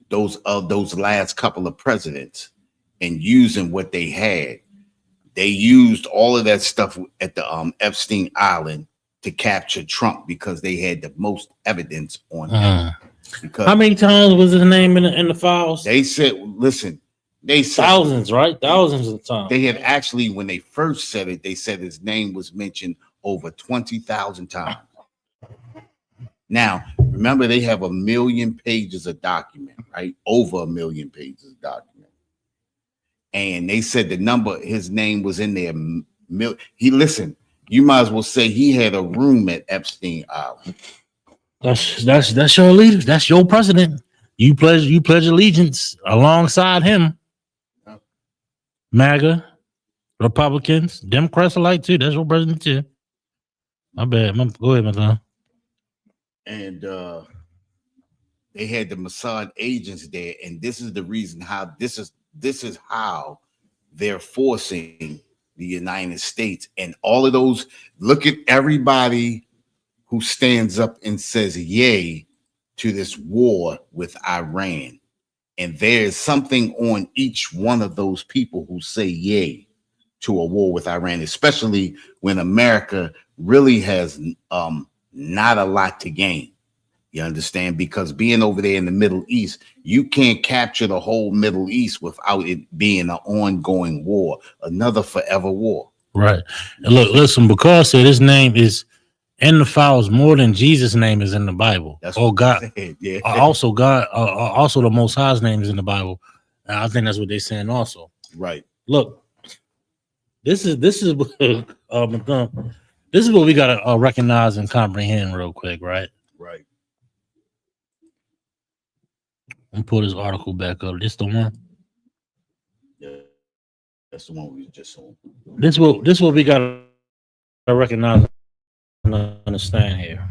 those last couple of presidents and using what they had. They used all of that stuff at the Epstein Island to capture Trump because they had the most evidence on him. Because how many times was his name in the files? They said, listen, they said thousands, right? Thousands of times. They had actually, when they first said it, they said his name was mentioned over 20,000 times. Now, remember, they have 1 million pages of document, right? Over 1 million pages of document. And they said the number, his name was in there. Listen, you might as well say he had a room at Epstein Island. That's your leader. That's your president. You pledge allegiance alongside him. MAGA, Republicans, Democrats alike too. That's your president too. My bad. Go ahead, my son. And they had the Mossad agents there, and this is the reason how this is how they're forcing the United States and all of those. Look at everybody who stands up and says yay to this war with Iran. And there's something on each one of those people who say yay to a war with Iran, especially when America really has not a lot to gain. You understand? Because being over there in the Middle East, you can't capture the whole Middle East without it being an ongoing war, another forever war. Right. And look, listen, because his name is in the files more than Jesus' name is in the Bible. That's what God. Yeah. Also, also the Most High's name is in the Bible. I think that's what they're saying. Also, right. Look, this is this is what we gotta recognize and comprehend real quick, right? Right. Let me pull this article back up. This the one. Yeah, that's the one we just saw. This what we gotta recognize and understand here.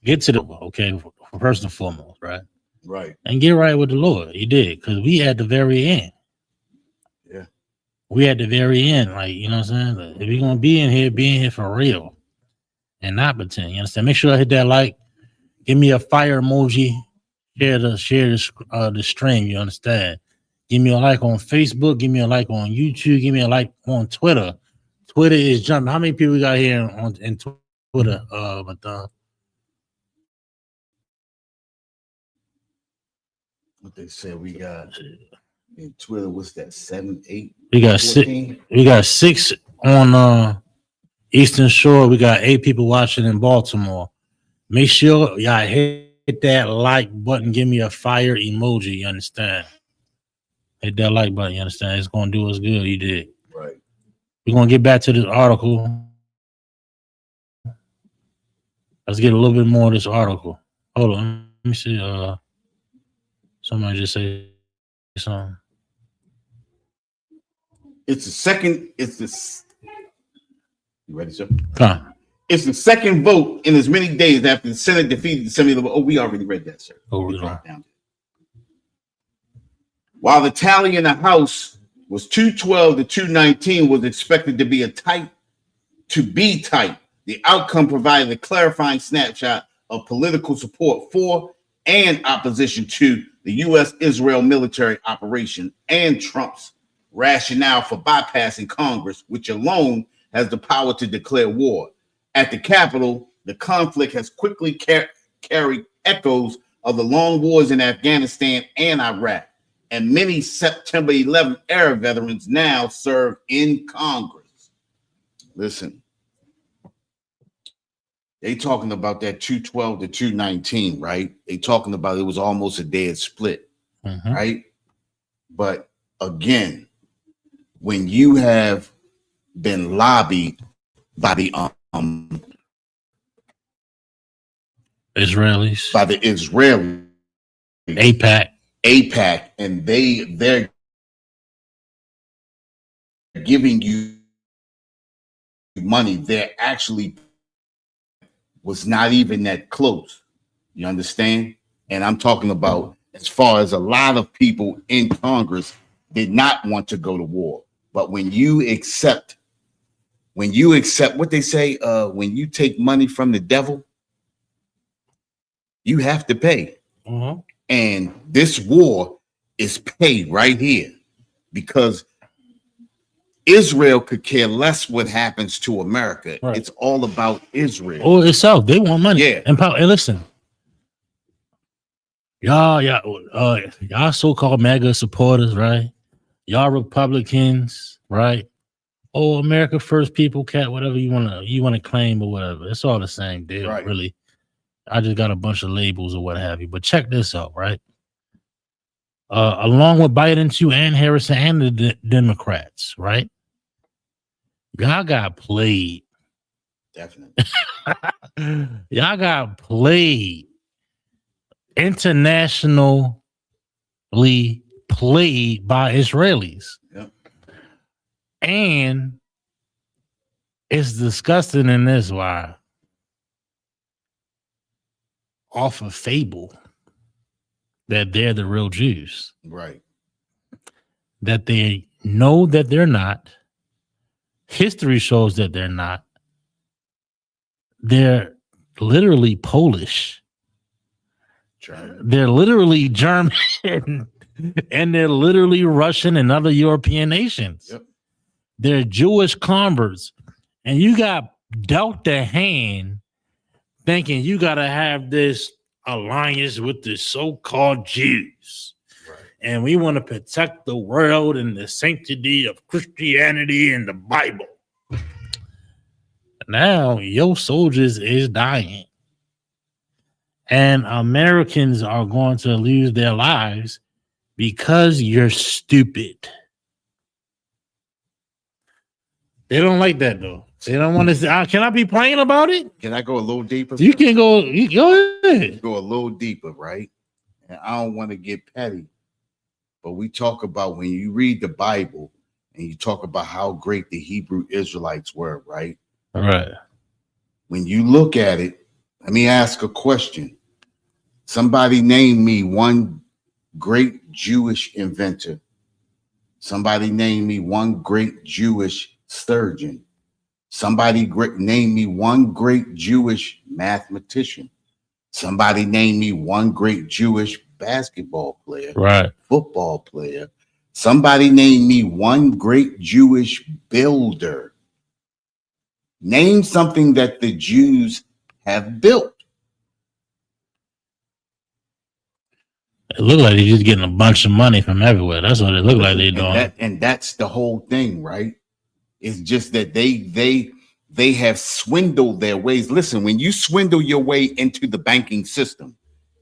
Get to the okay, first and foremost, right? Right. And get right with the Lord. He did, because we at the very end. Yeah. We at the very end, like, you know what I'm saying? If you're gonna be in here for real and not pretend. You understand? Make sure I hit that like, give me a fire emoji, share the stream, you understand? Give me a like on Facebook, give me a like on YouTube, give me a like on Twitter. Twitter is jumping. How many people we got here in Twitter? What they said we got in Twitter, what's that? 7, 8? We got 14? We got 6 on Eastern Shore. We got 8 people watching in Baltimore. Make sure y'all hit that like button. Give me a fire emoji. You understand? Hit that like button. You understand? It's gonna do us good. You did. Right. We're gonna get back to this article. Let's get a little bit more of this article. Hold on. Let me see. Somebody just say something. It's the second. It's this. You ready, sir? Come. It's the second vote in as many days after the Senate defeated the Assembly. Oh, we already read that, sir. Oh, we don't. While the tally in the House was 212 to 219, was expected to be tight. The outcome provided a clarifying snapshot of political support for and opposition to the U.S.-Israel military operation and Trump's rationale for bypassing Congress, which alone has the power to declare war. At the Capitol, the conflict has quickly carried echoes of the long wars in Afghanistan and Iraq, and many September 11th era veterans now serve in Congress. Listen, they talking about that 212 to 219, right? They talking about it was almost a dead split, right? But again, when you have been lobbied by the Israelis, by the Israelis, AIPAC, and they're giving you money, they're actually was not even that close. You understand? And I'm talking about as far as a lot of people in Congress did not want to go to war. But when you accept what they say, when you take money from the devil, you have to pay. And this war is paid right here because Israel could care less what happens to America. Right. It's all about Israel. Oh, itself. They want money. Yeah. And listen, y'all so-called MAGA supporters, right? Y'all Republicans, right? Oh, America first, people, cat, whatever you wanna claim or whatever. It's all the same deal, right. Really. I just got a bunch of labels or what have you. But check this out, right? Along with Biden too, and Harrison and the Democrats, right? Y'all got played. Definitely. Y'all got played. Internationally played by Israelis. Yep. And it's disgusting in this why. Off of fable that they're the real Jews. Right. That they know that they're not. History shows that they're not. They're literally Polish. German. They're literally German. And they're literally Russian and other European nations. Yep. They're Jewish converts. And you got dealt the hand thinking you got to have this alliance with the so-called Jews. Right. And we want to protect the world and the sanctity of Christianity and the Bible. Now your soldiers is dying. And Americans are going to lose their lives because you're stupid. They don't like that though. They don't want to say, can I be playing about it? Can I go a little deeper? You can go. You go ahead. Go a little deeper, right? And I don't want to get petty, but we talk about when you read the Bible and you talk about how great the Hebrew Israelites were, right? All right. When you look at it, let me ask a question. Somebody name me one great Jewish inventor. Somebody name me one great Jewish surgeon. Somebody name me one great Jewish mathematician. Somebody name me one great Jewish basketball player, right? Football player. Somebody name me one great Jewish builder. Name something that the Jews have built. It looked like they're just getting a bunch of money from everywhere. That's what it looked like they're doing. And that's the whole thing, right? It's just that they have swindled their ways. Listen, when you swindle your way into the banking system,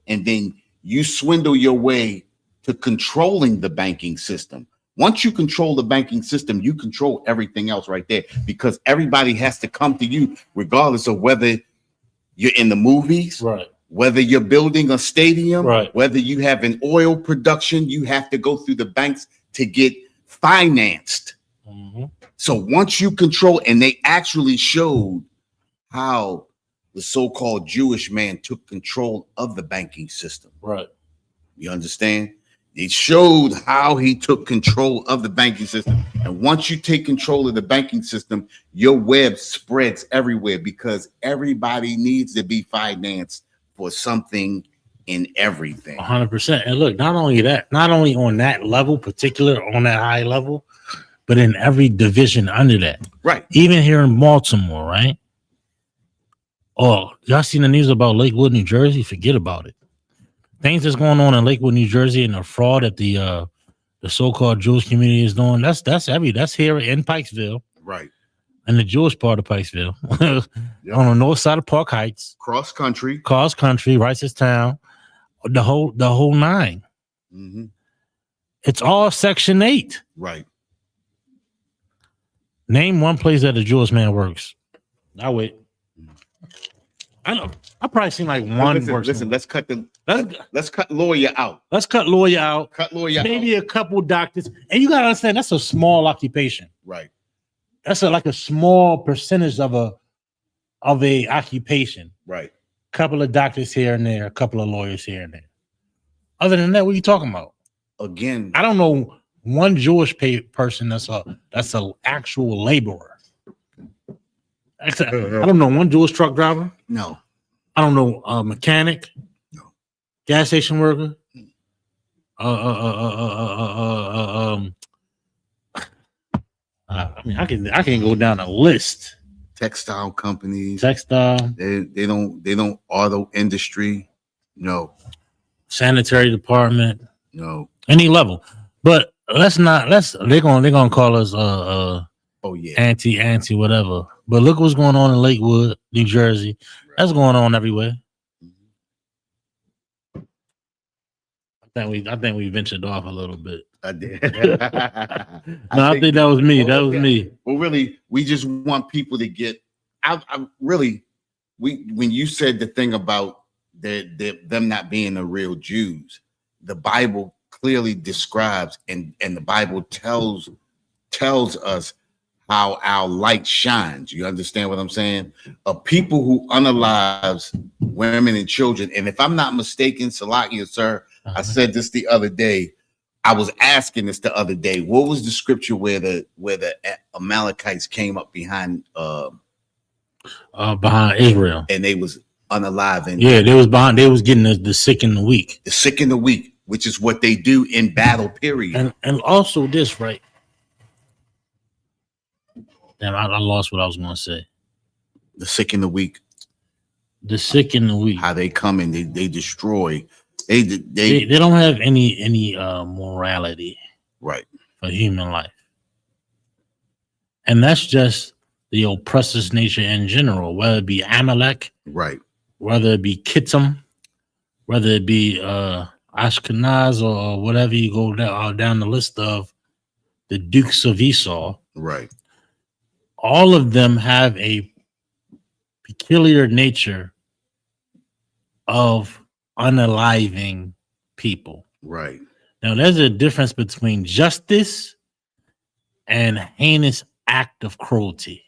and then you swindle your way to controlling the banking system. Once you control the banking system, you control everything else right there, because everybody has to come to you regardless of whether you're in the movies, right? Whether you're building a stadium, right? Whether you have an oil production, you have to go through the banks to get financed. Mm-hmm. So once you control, and they actually showed how the so-called Jewish man took control of the banking system. Right. You understand? It showed how he took control of the banking system. And once you take control of the banking system, your web spreads everywhere, because everybody needs to be financed for something in everything. 100%. And look, not only that, not only on that level, particular on that high level, but in every division under that. Right. Even here in Baltimore, right? Oh, y'all seen the news about Lakewood, New Jersey? Forget about it. Things that's going on in Lakewood, New Jersey, and the fraud that the so-called Jewish community is doing. That's here in Pikesville. Right. And the Jewish part of Pikesville. Yep. On the north side of Park Heights. Cross country, Ricestown, the whole nine. Mm-hmm. It's all Section 8. Right. Name one place that a Jewish man works. I'll wait. I know. I probably seen like one. Listen. Let's cut lawyer out. Let's cut lawyer out. Cut lawyer. Maybe a couple doctors. And you gotta understand, that's a small occupation. Right. That's like a small percentage of a occupation. Right. Couple of doctors here and there, a couple of lawyers here and there. Other than that, what are you talking about? Again, I don't know one Jewish person that's an actual laborer. I don't know one Jewish truck driver. No. I don't know a mechanic. No. Gas station worker. I mean, I can go down a list. Textile companies. They don't auto industry. No. Sanitary department. No. Any level. But they're gonna call us oh yeah, anti whatever. But look what's going on in Lakewood, New Jersey. Right. That's going on everywhere. I think we ventured off a little bit. I did. I think that was me. That was me. Well, really, we just want people to get. When you said the thing about them not being the real Jews, the Bible clearly describes and the Bible tells us how our light shines. You understand what I'm saying? Of people who unalives women and children. And if I'm not mistaken, Salakia, sir, I said this the other day. I was asking this the other day. What was the scripture where the Amalekites came up behind Israel, and they was unalive? They was behind. They was getting the sick and the weak. The sick and the weak, which is what they do in battle. Period. And also this, right? Damn, I lost what I was going to say. The sick and the weak. The sick and the weak. How they come and they destroy. They don't have any morality. Right. For human life. And that's just the oppressor's nature in general, whether it be Amalek, right, whether it be Kittim, whether it be Ashkenaz or whatever you go down the list of the Dukes of Esau. Right. All of them have a peculiar nature of unaliving people. Right. Now, there's a difference between justice and heinous act of cruelty.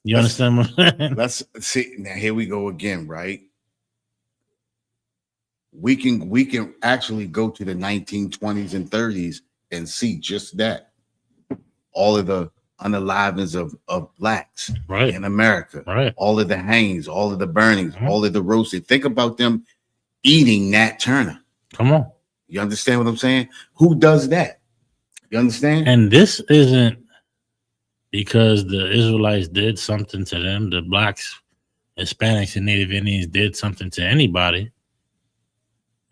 You understand? Let's see. Now here we go again, right? We can actually go to the 1920s and 30s and see just that. All of the unalivings of blacks right. in America. Right. All of the hangings, all of the burnings, all of the roasting. Think about them eating Nat Turner. Come on. You understand what I'm saying? Who does that? You understand? And this isn't because the Israelites did something to them. The blacks, Hispanics, and Native Indians did something to anybody.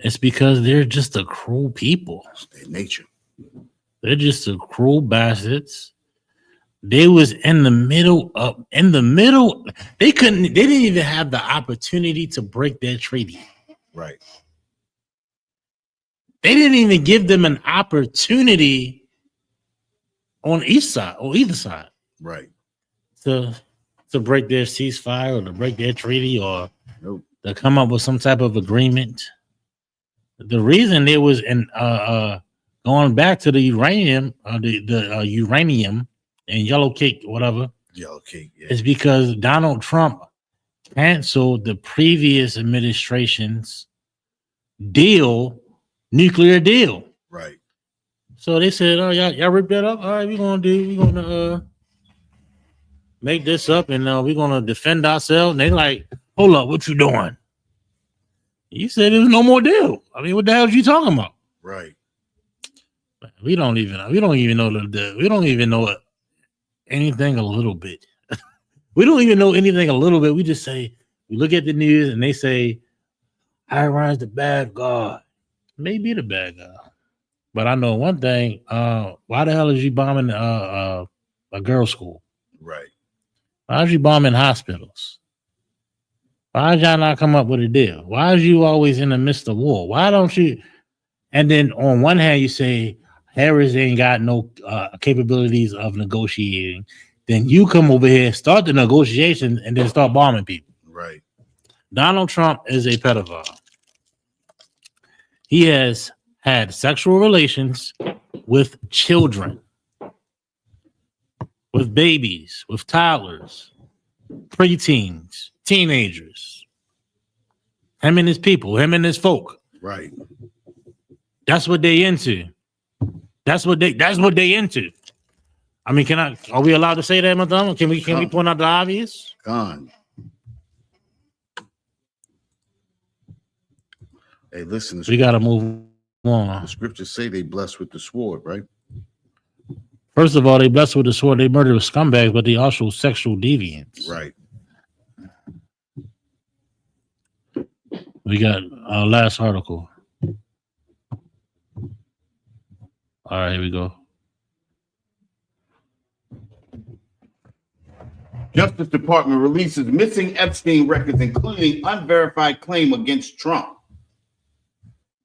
It's because they're just a cruel people. It's their nature. They're just a cruel bastards. They was in the middle. They didn't even have the opportunity to break their treaty. Right. They didn't even give them an opportunity on either side. Right. To break their ceasefire or to break their treaty or nope. To come up with some type of agreement. The reason they was in going back to the uranium, uranium and yellow cake, whatever. Yellow cake, yeah. Is because Donald Trump canceled the previous administration's nuclear deal. Right. So they said, "Oh, y'all rip that up. All right, we're gonna make this up, and we're gonna defend ourselves." And they like, "Hold up, what you doing?" You said there was no more deal. I mean, what the hell are you talking about? Right. We don't even know anything a little bit. We don't even know anything a little bit. We just say, we look at the news and they say, Iran's the bad guy. Maybe the bad guy. But I know one thing. Why the hell is you bombing a girls' school? Right. Why is you bombing hospitals? Why did y'all not come up with a deal? Why is you always in the midst of war? Why don't you? And then on one hand, you say Harris ain't got no capabilities of negotiating. Then you come over here, start the negotiations, and then start bombing people. Right. Donald Trump is a pedophile. He has had sexual relations with children, with babies, with toddlers, preteens, teenagers. Him and his people, him and his folk. Right. That's what they into. That's what they into. I mean, are we allowed to say that, Madonna? Can we point out the obvious? Gone. Hey, listen. We gotta move on. The scriptures say they blessed with the sword, right? First of all, they blessed with the sword. They murdered scumbags, but they also sexual deviants. Right. We got our last article. All right, here we go. Justice Department releases missing Epstein records, including unverified claim against Trump.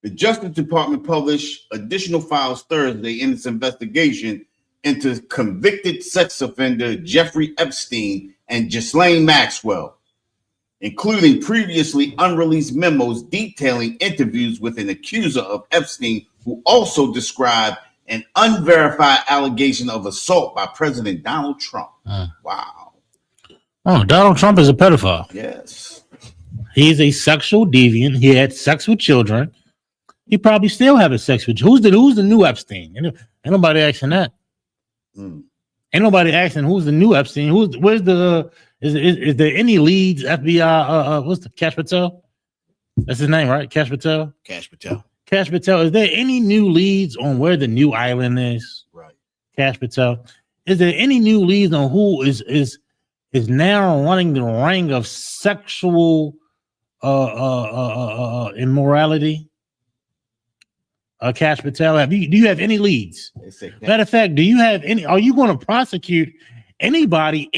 The Justice Department published additional files Thursday in its investigation into convicted sex offender Jeffrey Epstein and Ghislaine Maxwell, including previously unreleased memos detailing interviews with an accuser of Epstein, who also described an unverified allegation of assault by President Donald Trump. Wow. Oh, Donald Trump is a pedophile. Yes. He's a sexual deviant. He had sex with children. He probably still having sex with who's the new Epstein? Ain't nobody asking that. Ain't nobody asking who's the new Epstein. Is there any leads? FBI? What's the Cash Patel? That's his name, right? Cash Patel. Cash Patel. Cash Patel. Is there any new leads on where the new island is? Right. Cash Patel. Is there any new leads on who is is now running the ring of sexual immorality. Cash Patel, do you have any leads? Matter of fact, do you have any? Are you going to prosecute anybody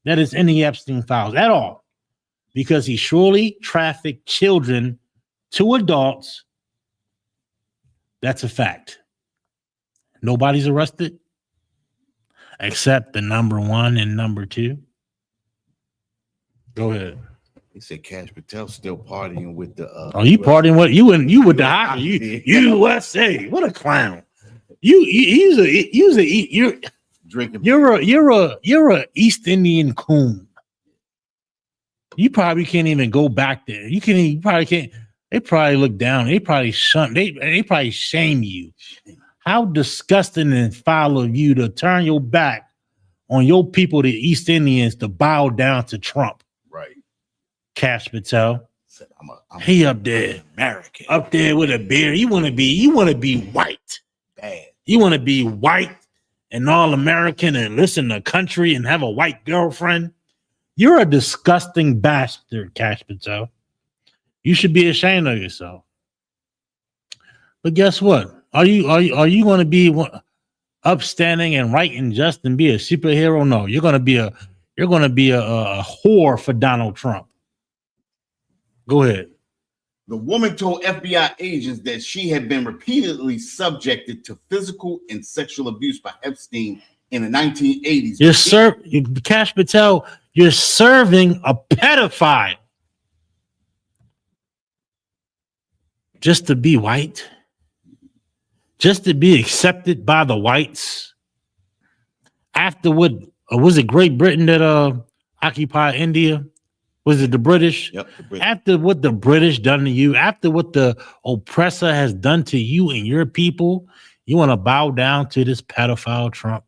that is in the Epstein files at all? Because he surely trafficked children to adults. That's a fact. Nobody's arrested except the number 1 and number 2. Go ahead. They said Cash Patel still partying with the. You partying with you with the hockey? USA. What a clown! You're drinking. You're a East Indian coon. You probably can't even go back there. You probably can't. They probably look down. They probably shun. They probably shame you. How disgusting and foul of you to turn your back on your people, the East Indians, to bow down to Trump. Right. Cash Patel. He up there, American, up there with a beard. You want to be white. Bad. You want to be white and all American and listen to country and have a white girlfriend. You're a disgusting bastard, Cash Patel. You should be ashamed of yourself. But guess what? Are you going to be upstanding and right and just and be a superhero? No, you're going to be a whore for Donald Trump. Go ahead. The woman told FBI agents that she had been repeatedly subjected to physical and sexual abuse by Epstein in the 1980s. Cash Patel, you're serving a pedophile just to be white, just to be accepted by the whites. After what was it Great Britain that occupied India? Was it the British? Yep, the British. After what the British done to you, after what the oppressor has done to you and your people, you want to bow down to this pedophile Trump,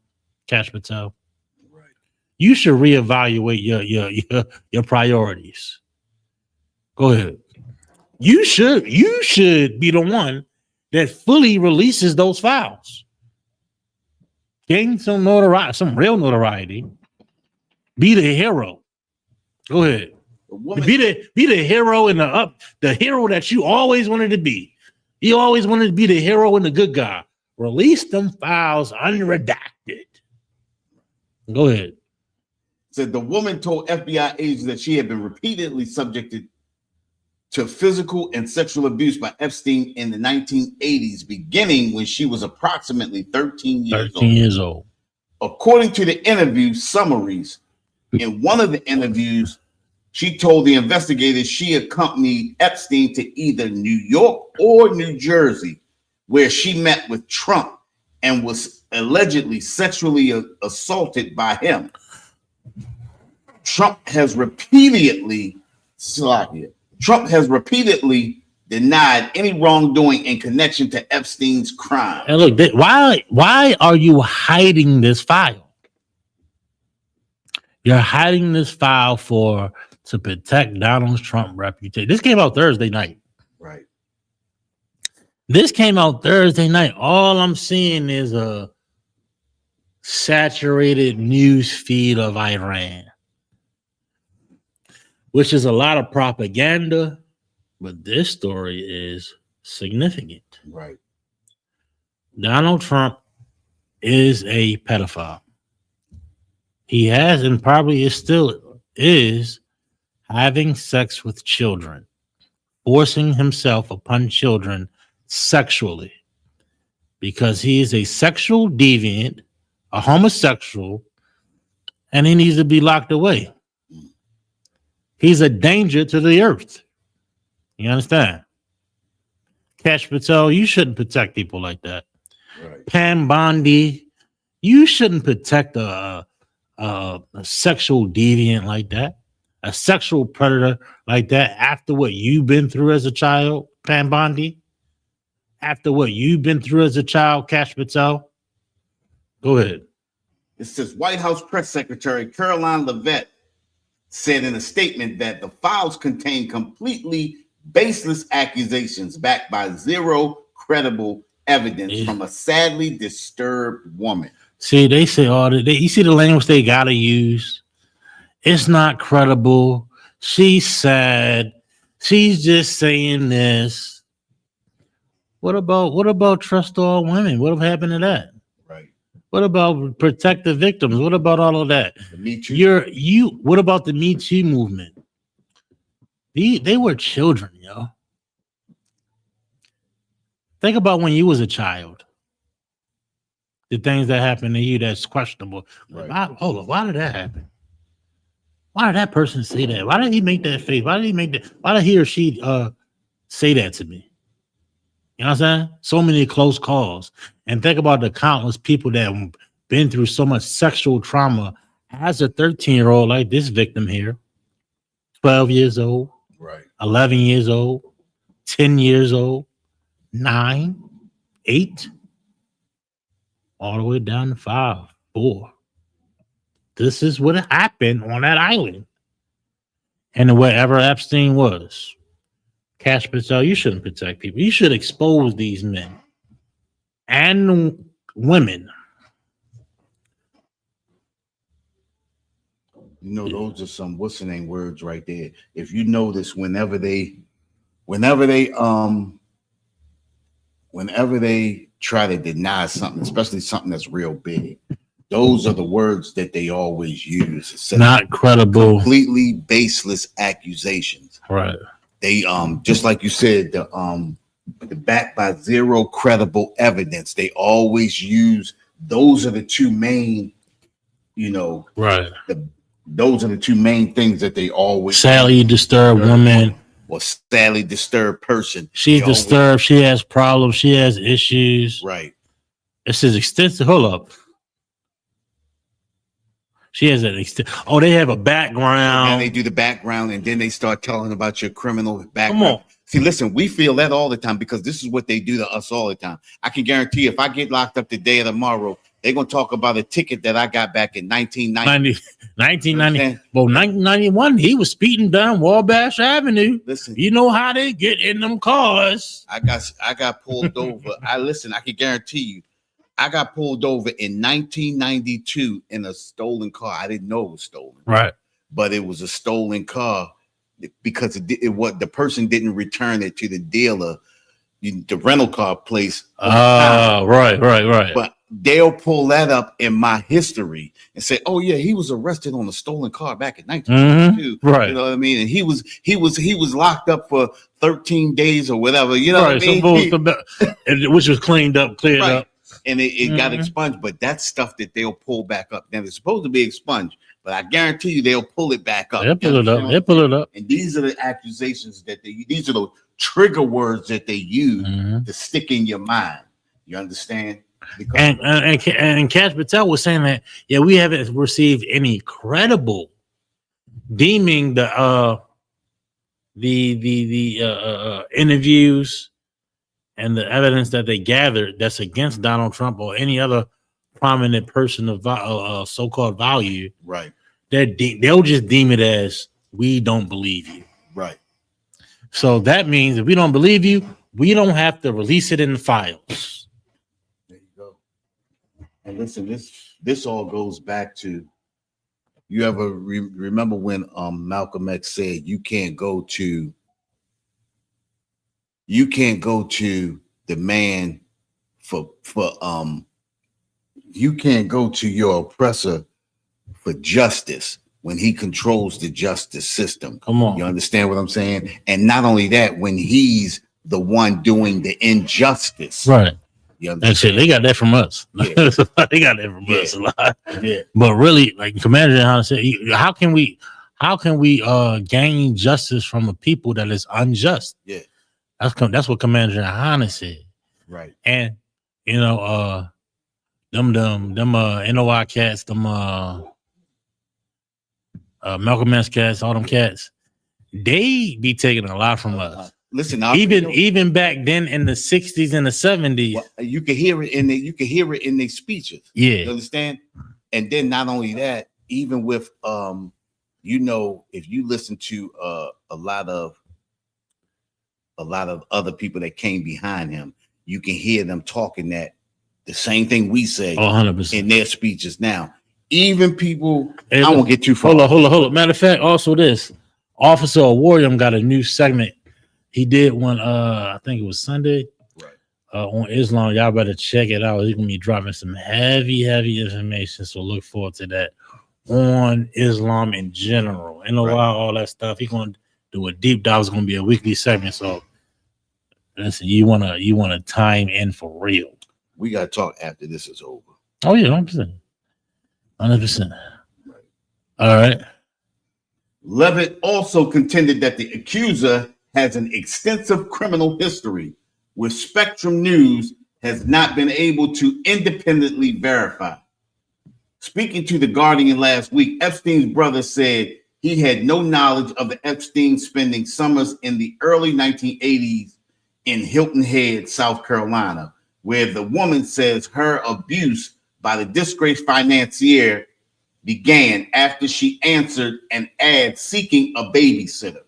Cash Patel? Right. You should reevaluate your priorities. Go ahead. You should be the one that fully releases those files. Gain some notoriety, some real notoriety. Be the hero. Go ahead. Be the hero and the hero that you always wanted to be. You always wanted to be the hero and the good guy. Release them files unredacted. Go ahead. Said the woman told FBI agents that she had been repeatedly subjected to physical and sexual abuse by Epstein in the 1980s, beginning when she was approximately 13 years old. According to the interview summaries, in one of the interviews, she told the investigators she accompanied Epstein to either New York or New Jersey, where she met with Trump and was allegedly sexually assaulted by him. Trump has repeatedly denied any wrongdoing in connection to Epstein's crime. And look, why are you hiding this file? You're hiding this file to protect Donald Trump's reputation. This came out Thursday night. Right. This came out Thursday night. All I'm seeing is a saturated news feed of Iran, which is a lot of propaganda, but this story is significant. Right. Donald Trump is a pedophile. He has and probably still is having sex with children, forcing himself upon children sexually, because he is a sexual deviant, a homosexual, and he needs to be locked away. He's a danger to the earth. You understand? Cash Patel, you shouldn't protect people like that. Right. Pam Bondi, you shouldn't protect a sexual deviant like that, a sexual predator like that, after what you've been through as a child, Pam Bondi. After what you've been through as a child, Cash Patel. Go ahead. It says White House Press Secretary Caroline Leavitt said in a statement that the files contain completely baseless accusations backed by zero credible evidence from a sadly disturbed woman. See, they say all that. You see the language they gotta use. It's not credible. She's sad. She's just saying this. What about trust all women? What happened to that? Right. What about protect the victims? What about all of that? The Me Too. What about the Me Too movement? They were children, yo. Think about when you was a child. The things that happened to you that's questionable. Right. Hold on, why did that happen? Why did that person say that? Why did he make that face? Why did he or she say that to me? You know what I'm saying? So many close calls. And think about the countless people that have been through so much sexual trauma as a 13-year-old, like this victim here, 12 years old, right, 11 years old, 10 years old, 9, 8, all the way down to 5, 4. This is what happened on that island. And wherever Epstein was. Cash Patel, you shouldn't protect people. You should expose these men and women. You know, those are some what's the name words right there. If you notice, whenever they try to deny something, especially something that's real big, those are the words that they always use. Not credible, completely baseless accusations. Right. They just like you said, the backed by zero credible evidence. They always use those are the two main, right. Those are the two main things that they always sadly disturbed woman or sadly disturbed person. She's disturbed. She has problems. She has issues. Right. This is extensive. Hold up. She has an Oh, they have a background. And they do the background, and then they start telling about your criminal background. Come on. See, listen, we feel that all the time because this is what they do to us all the time. I can guarantee if I get locked up today or tomorrow, they're going to talk about a ticket that I got back in 1990. 1990. Well, 1991, he was speeding down Wabash Avenue. Listen, you know how they get in them cars. I got pulled over. I can guarantee you, I got pulled over in 1992 in a stolen car. I didn't know it was stolen. Right. But it was a stolen car because the person didn't return it to the dealer, the rental car place. Right. But they'll pull that up in my history and say, "Oh yeah, he was arrested on a stolen car back in 1992." Mm-hmm. Right. You know what I mean? And he was locked up for 13 days or whatever. You know what I mean? Which was cleared up. And it got expunged, but that's stuff that they'll pull back up. Now it's supposed to be expunged, but I guarantee you they'll pull it back up. They'll pull it up. And these are the accusations these are the trigger words that they use to stick in your mind. You understand? Because and Cash Patel was saying that we haven't received any credible deeming the interviews and the evidence that they gathered that's against Donald Trump or any other prominent person of so-called value. Right. They'll just deem it as we don't believe you. Right. So that means if we don't believe you, we don't have to release it in the files. There you go. And listen, this all goes back to, you ever remember when Malcolm X said you can't go to the man for you can't go to your oppressor for justice when he controls the justice system. Come on. You understand what I'm saying? And not only that, when he's the one doing the injustice. Right. You understand? That's it. They got that from us. Yeah. They got that from us a lot. Yeah. But really, like Commander Johanna said, how can we gain justice from a people that is unjust? Yeah. That's what Commander Johanna said. Right. And them NOI cats, them Malcolm X cats, all them cats, they be taking a lot from us. Listen, even back then in the 60s and the 70s, you can hear it in their speeches. Yeah. You understand? And then not only that, even with if you listen to a lot of other people that came behind him, you can hear them talking that the same thing we say 100%. in their speeches now. Even people, I won't get too far. Hold on. Matter of fact, also this Officer Warrior got a new segment. He did one, I think it was Sunday, right? On Islam. Y'all better check it out. He's gonna be dropping some heavy information. So look forward to that on Islam in general. In a while, all that stuff. He's gonna do a deep dive. It's gonna be a weekly segment. So listen, you wanna time in for real. We gotta talk after this is over. Oh yeah, 100%. 100%. All right. Levitt also contended that the accuser has an extensive criminal history, which Spectrum News has not been able to independently verify. Speaking to The Guardian last week, Epstein's brother said he had no knowledge of the Epstein spending summers in the early 1980s in Hilton Head, South Carolina, where the woman says her abuse by the disgraced financier began after she answered an ad seeking a babysitter.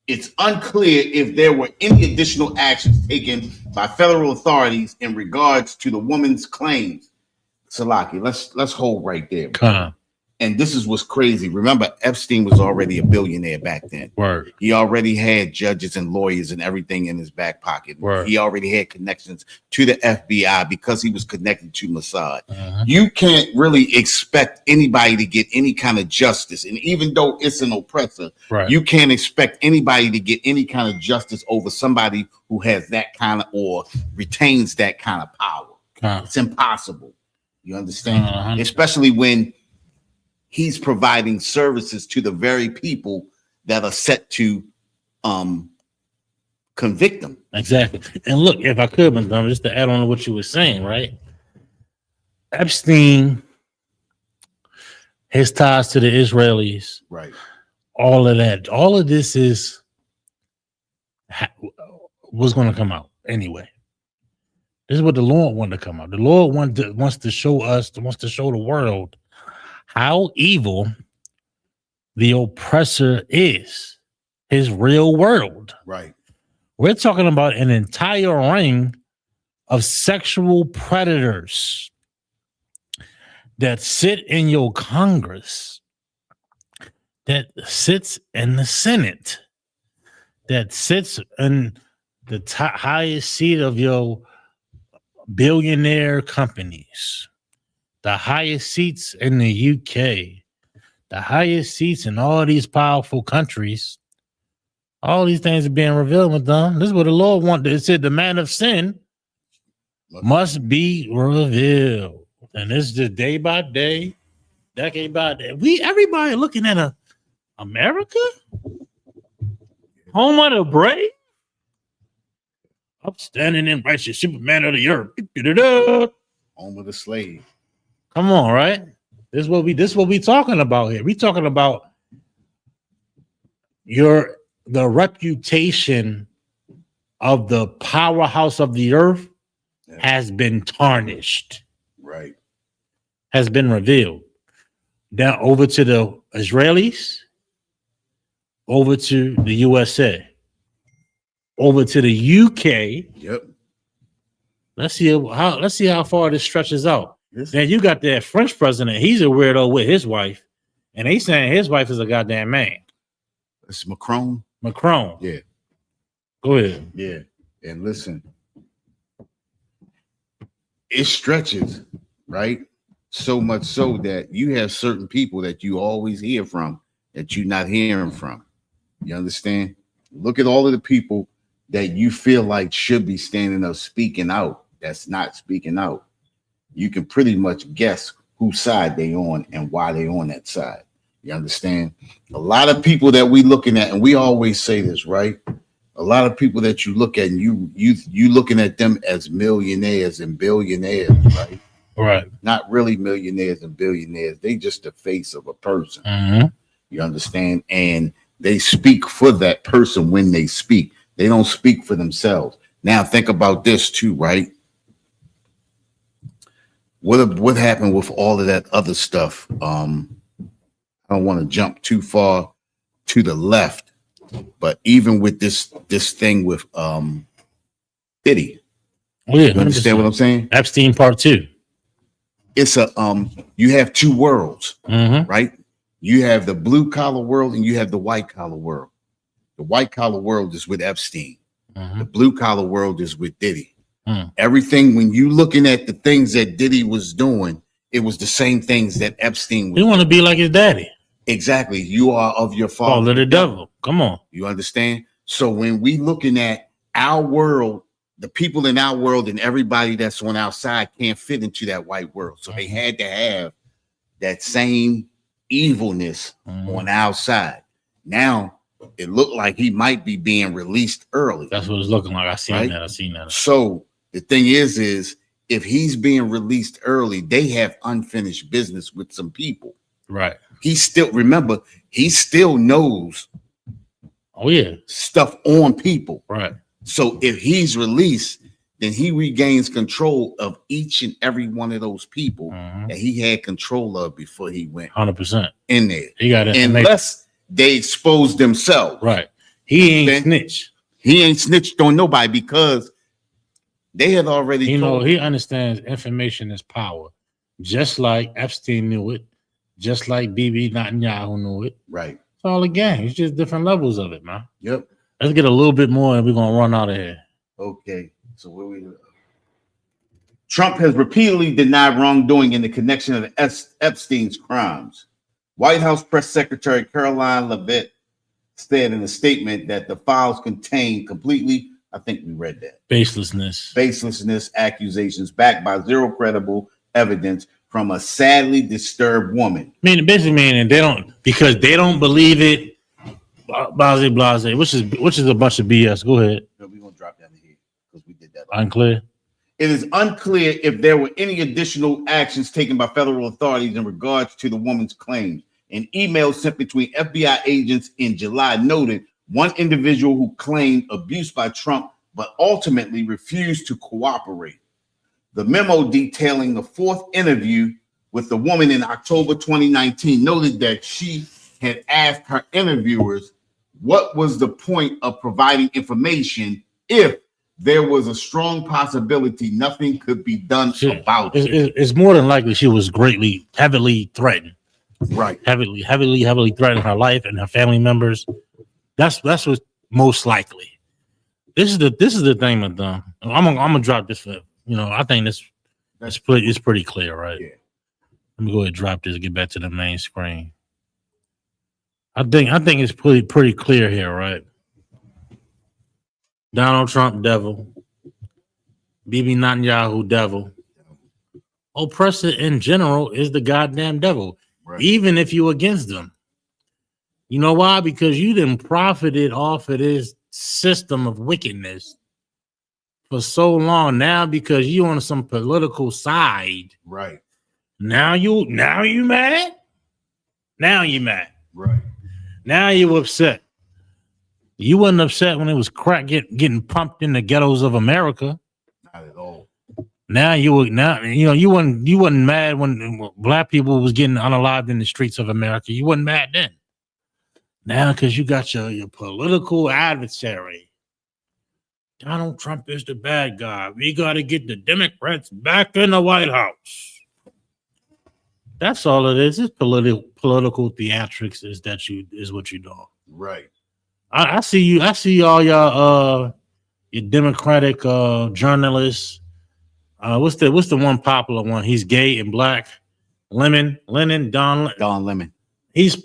It's unclear if there were any additional actions taken by federal authorities in regards to the woman's claims. Salaki, let's hold right there. And this is what's crazy. Remember, Epstein was already a billionaire back then. Word. He already had judges and lawyers and everything in his back pocket. Word. He already had connections to the FBI because he was connected to Mossad. You can't really expect anybody to get any kind of justice. And even though it's an oppressor, you can't expect anybody to get any kind of justice over somebody who has that kind of or retains that kind of power. It's impossible. You understand? Especially when he's providing services to the very people that are set to convict them. Exactly. And look, if I could, Madam, just to add on to what you were saying, right? Epstein, his ties to the Israelis, right? All of that, all of this was going to come out anyway. This is what the Lord wanted to come out. The Lord wants to show the world how evil the oppressor is, his real world. Right. We're talking about an entire ring of sexual predators that sit in your Congress, that sits in the Senate, that sits in the highest seat of your billionaire companies, the highest seats in the UK, the highest seats in all these powerful countries. All these things are being revealed with them. This is what the Lord wanted. It said the man of sin must be revealed. And this is just day by day, decade by day. Everybody looking at America, home of the brave, upstanding and righteous Superman of the earth. Home of the slave. Come on, right? This is what we talking about here. We talking about the reputation of the powerhouse of the earth has been tarnished. Right. Has been revealed. Down over to the Israelis, over to the USA, over to the UK. Yep. Let's see how far this stretches out. Then you got that French president. He's a weirdo with his wife, and he's saying his wife is a goddamn man. It's Macron. Yeah. Go ahead. Yeah. And listen, it stretches, right? So much so that you have certain people that you always hear from that you're not hearing from. You understand? Look at all of the people that you feel like should be standing up speaking out that's not speaking out. You can pretty much guess whose side they on and why they on that side. You understand? A lot of people that we looking at, and we always say this, right? A lot of people that you look at and you looking at them as millionaires and billionaires, right? Right. Not really millionaires and billionaires. They just the face of a person. You understand? And they speak for that person when they speak. They don't speak for themselves. Now think about this too, right? What happened with all of that other stuff? I don't want to jump too far to the left, but even with this thing with Diddy, Oh, yeah, you understand what I'm saying? Epstein Part 2. It's a you have two worlds, right? You have the blue collar world and you have the white collar world. The white collar world is with Epstein. The blue collar world is with Diddy. Everything, when you looking at the things that Diddy was doing, it was the same things that Epstein was. He want to be like his daddy. Exactly. You are of your father. Oh, the devil. Come on. You understand? So when we looking at our world, the people in our world and everybody that's on our side can't fit into that white world. So they had to have that same evilness on our side. Now it looked like he might be being released early. That's what it's looking like. I seen that. So the thing is if he's being released early, they have unfinished business with some people. Right. He still knows stuff on people. Right. So if he's released, then he regains control of each and every one of those people that he had control of before he went 100% in there. He got it. Unless they expose themselves. Right. He ain't snitch. He ain't snitched on nobody because they had already he understands information is power. Just like Epstein knew it. Just like BB Netanyahu knew it. Right. It's all a game. It's just different levels of it, man. Yep. Let's get a little bit more and we're going to run out of here. Okay. So where we Trump has repeatedly denied wrongdoing in the connection of Epstein's crimes. White House Press Secretary Caroline Leavitt said in a statement that the files contain completely, I think we read that, baselessness accusations backed by zero credible evidence from a sadly disturbed woman. Basically meaning they don't believe it. Blase, which is a bunch of BS. Go ahead. No, we're gonna drop down to here because we did that. Unclear. It is unclear if there were any additional actions taken by federal authorities in regards to the woman's claims. An email sent between FBI agents in July noted one individual who claimed abuse by Trump, but ultimately refused to cooperate. The memo detailing the fourth interview with the woman in October 2019 noted that she had asked her interviewers what was the point of providing information if there was a strong possibility nothing could be done about it. It's more than likely she was heavily threatened. Right. Heavily threatened her life and her family members. That's what's most likely. This is the thing with them. I'm gonna drop this for I think it's pretty clear, right? Yeah. Let me go ahead and drop this and get back to the main screen. I think it's pretty clear here, right? Donald Trump, devil. BB Netanyahu, devil. Oppressor in general is the goddamn devil, right. Even if you against them. You know why? Because you didn't profited off of this system of wickedness for so long now because you on some political side. Right. Now you mad? Now you mad. Right. Now you upset. You wasn't upset when it was crack getting pumped in the ghettos of America. Not at all. Now you wasn't mad when black people was getting unalived in the streets of America. You wasn't mad then. Now because you got your political adversary. Donald Trump is the bad guy. We got to get the Democrats back in the White House. That's all it is. It's political theatrics is what you're doing. Right. I see you. I see all your Democratic journalists. What's the one popular one? He's gay and black. Don Lemon. He's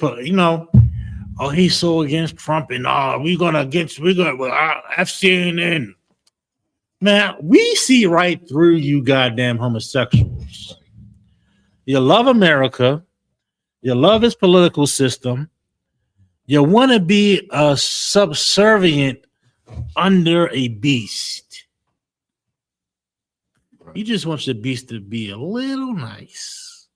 he's so against Trump and Epstein and man, we see right through you goddamn homosexuals. You love America. You love his political system. You want to be a subservient under a beast. You just want your beast to be a little nice.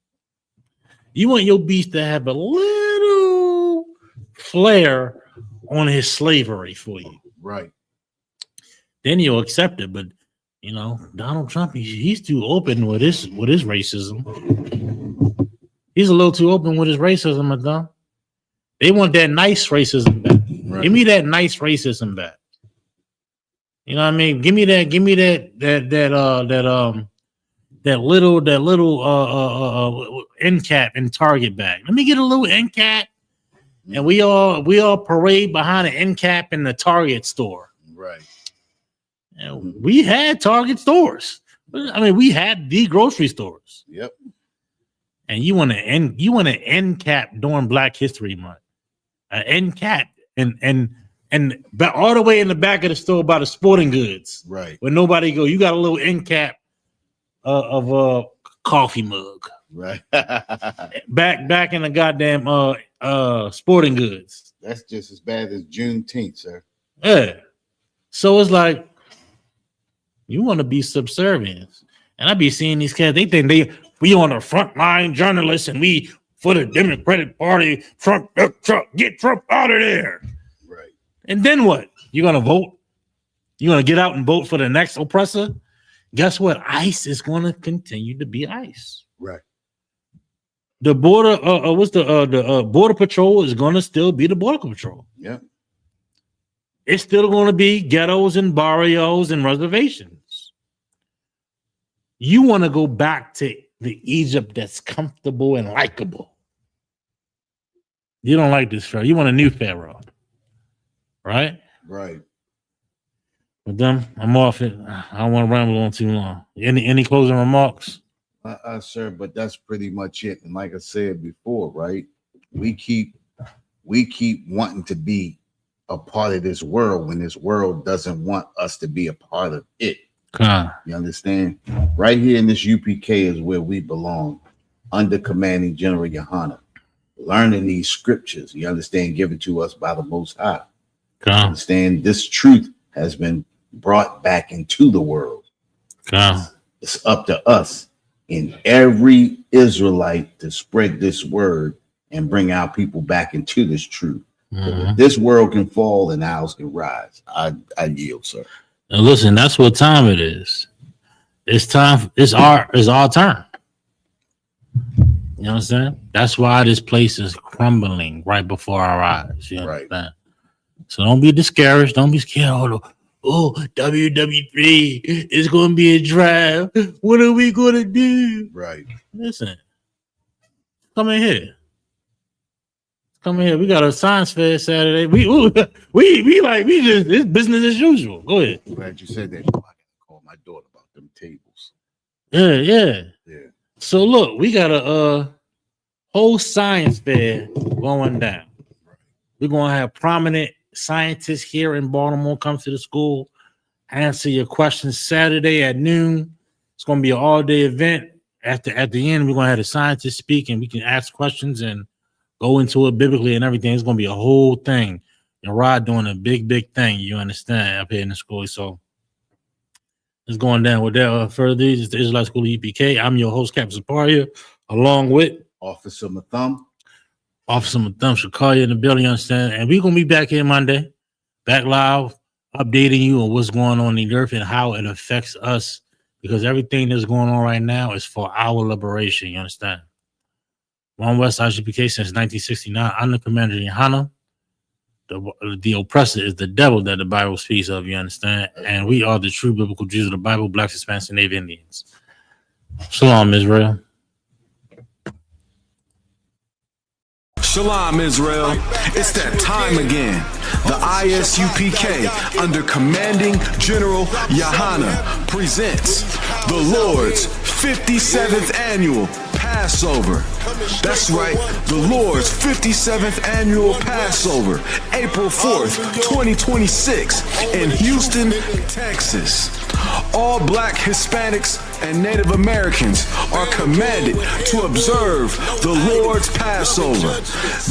You want your beast to have a little flair on his slavery for you. Right. Then you'll accept it. But Donald Trump, he's too open with his racism. He's a little too open with his racism, Madame. They want that nice racism back. Right. Give me that nice racism back. You know what I mean? Give me that little end cap and Target bag. Let me get a little end cap, and we all parade behind an end cap in the Target store. Right. And we had Target stores. I mean, we had the grocery stores. Yep. And you want to end cap during Black History Month, an end cap, and all the way in the back of the store by the sporting goods, right? Where nobody go. You got a little end cap of a coffee mug, right? back in the goddamn sporting goods. That's just as bad as Juneteenth, sir. Yeah. So it's like you want to be subservient, and I be seeing these cats. They think we on the front line journalists, and we for the Democratic Party. Trump, get Trump out of there. Right. And then what? You're gonna vote? You're gonna get out and vote for the next oppressor? Guess what? ICE is gonna continue to be ICE. Right. The border, border patrol is gonna still be the border patrol. Yeah. It's still gonna be ghettos and barrios and reservations. You want to go back to the Egypt that's comfortable and likable. You don't like this Pharaoh. You want a new Pharaoh, right? Right. But then I'm off it. I don't want to ramble on too long. Any closing remarks? Sir, but that's pretty much it. And like I said before, right? We keep wanting to be a part of this world when this world doesn't want us to be a part of it. You understand? Right here in this UPK is where we belong, under commanding General Yohana, learning these scriptures. You understand? Given to us by the Most High. You understand? This truth has been brought back into the world. It's up to us and every Israelite to spread this word and bring our people back into this truth. If this world can fall, and ours can rise. I yield, sir. Now listen, that's what time it is. It's time. It's our turn. You know what I'm saying? That's why this place is crumbling right before our eyes. You understand? Right. So don't be discouraged. Don't be scared. Oh, WWE is going to be a drive. What are we going to do? Right. Listen, come in here. Come in here. We got a science fair Saturday. We just it's business as usual. Go ahead. I'm glad you said that. I gotta call my daughter about them tables. Yeah. So look, we got a whole science fair going down. We're gonna have prominent scientists here in Baltimore come to the school, answer your questions Saturday at noon. It's gonna be an all-day event. At the end, we're gonna have the scientists speak, and we can ask questions and go into it biblically and everything. It's gonna be a whole thing. And Rod doing a big thing. You understand up here in the school. So it's going down. Without further ado, it's the Israelite School of UPK. I'm your host, Captain Zaparia, along with Officer Matham. Officer Matham Shakaria in the building, you understand? And we're gonna be back here Monday, back live, updating you on what's going on in the earth and how it affects us, because everything that's going on right now is for our liberation. You understand? One West ISUPK since 1969. I'm the commander Yohana. The oppressor is the devil that the Bible speaks of, you understand? And we are the true biblical Jews of the Bible, Blacks, Hispanics, and Native Indians. Shalom, Israel. Shalom, Israel. It's that time again. The ISUPK, under commanding General Yohana, presents the Lord's 57th annual Passover. That's right, the Lord's 57th annual Passover, April 4th, 2026, in Houston, Texas. All Black, Hispanics, and Native Americans are commanded to observe the Lord's Passover.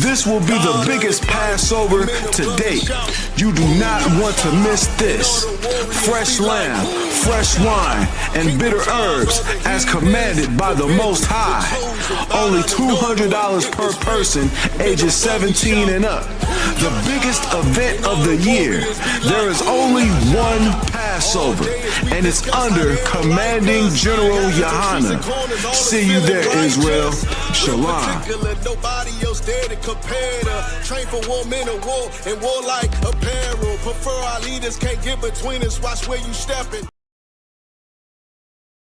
This will be the biggest Passover to date. You do not want to miss this. Fresh lamb, fresh wine, and bitter herbs as commanded by the Most High. Only $200 per person, ages 17 and up. The biggest event of the year. There is only one Passover. Passover, and it's under Commanding General Yohana. See you there, Israel. Shalom. Nobody else there to compare to. Train for war, men of war, and war like apparel. Prefer our leaders, can't get between us. Watch where you stepping.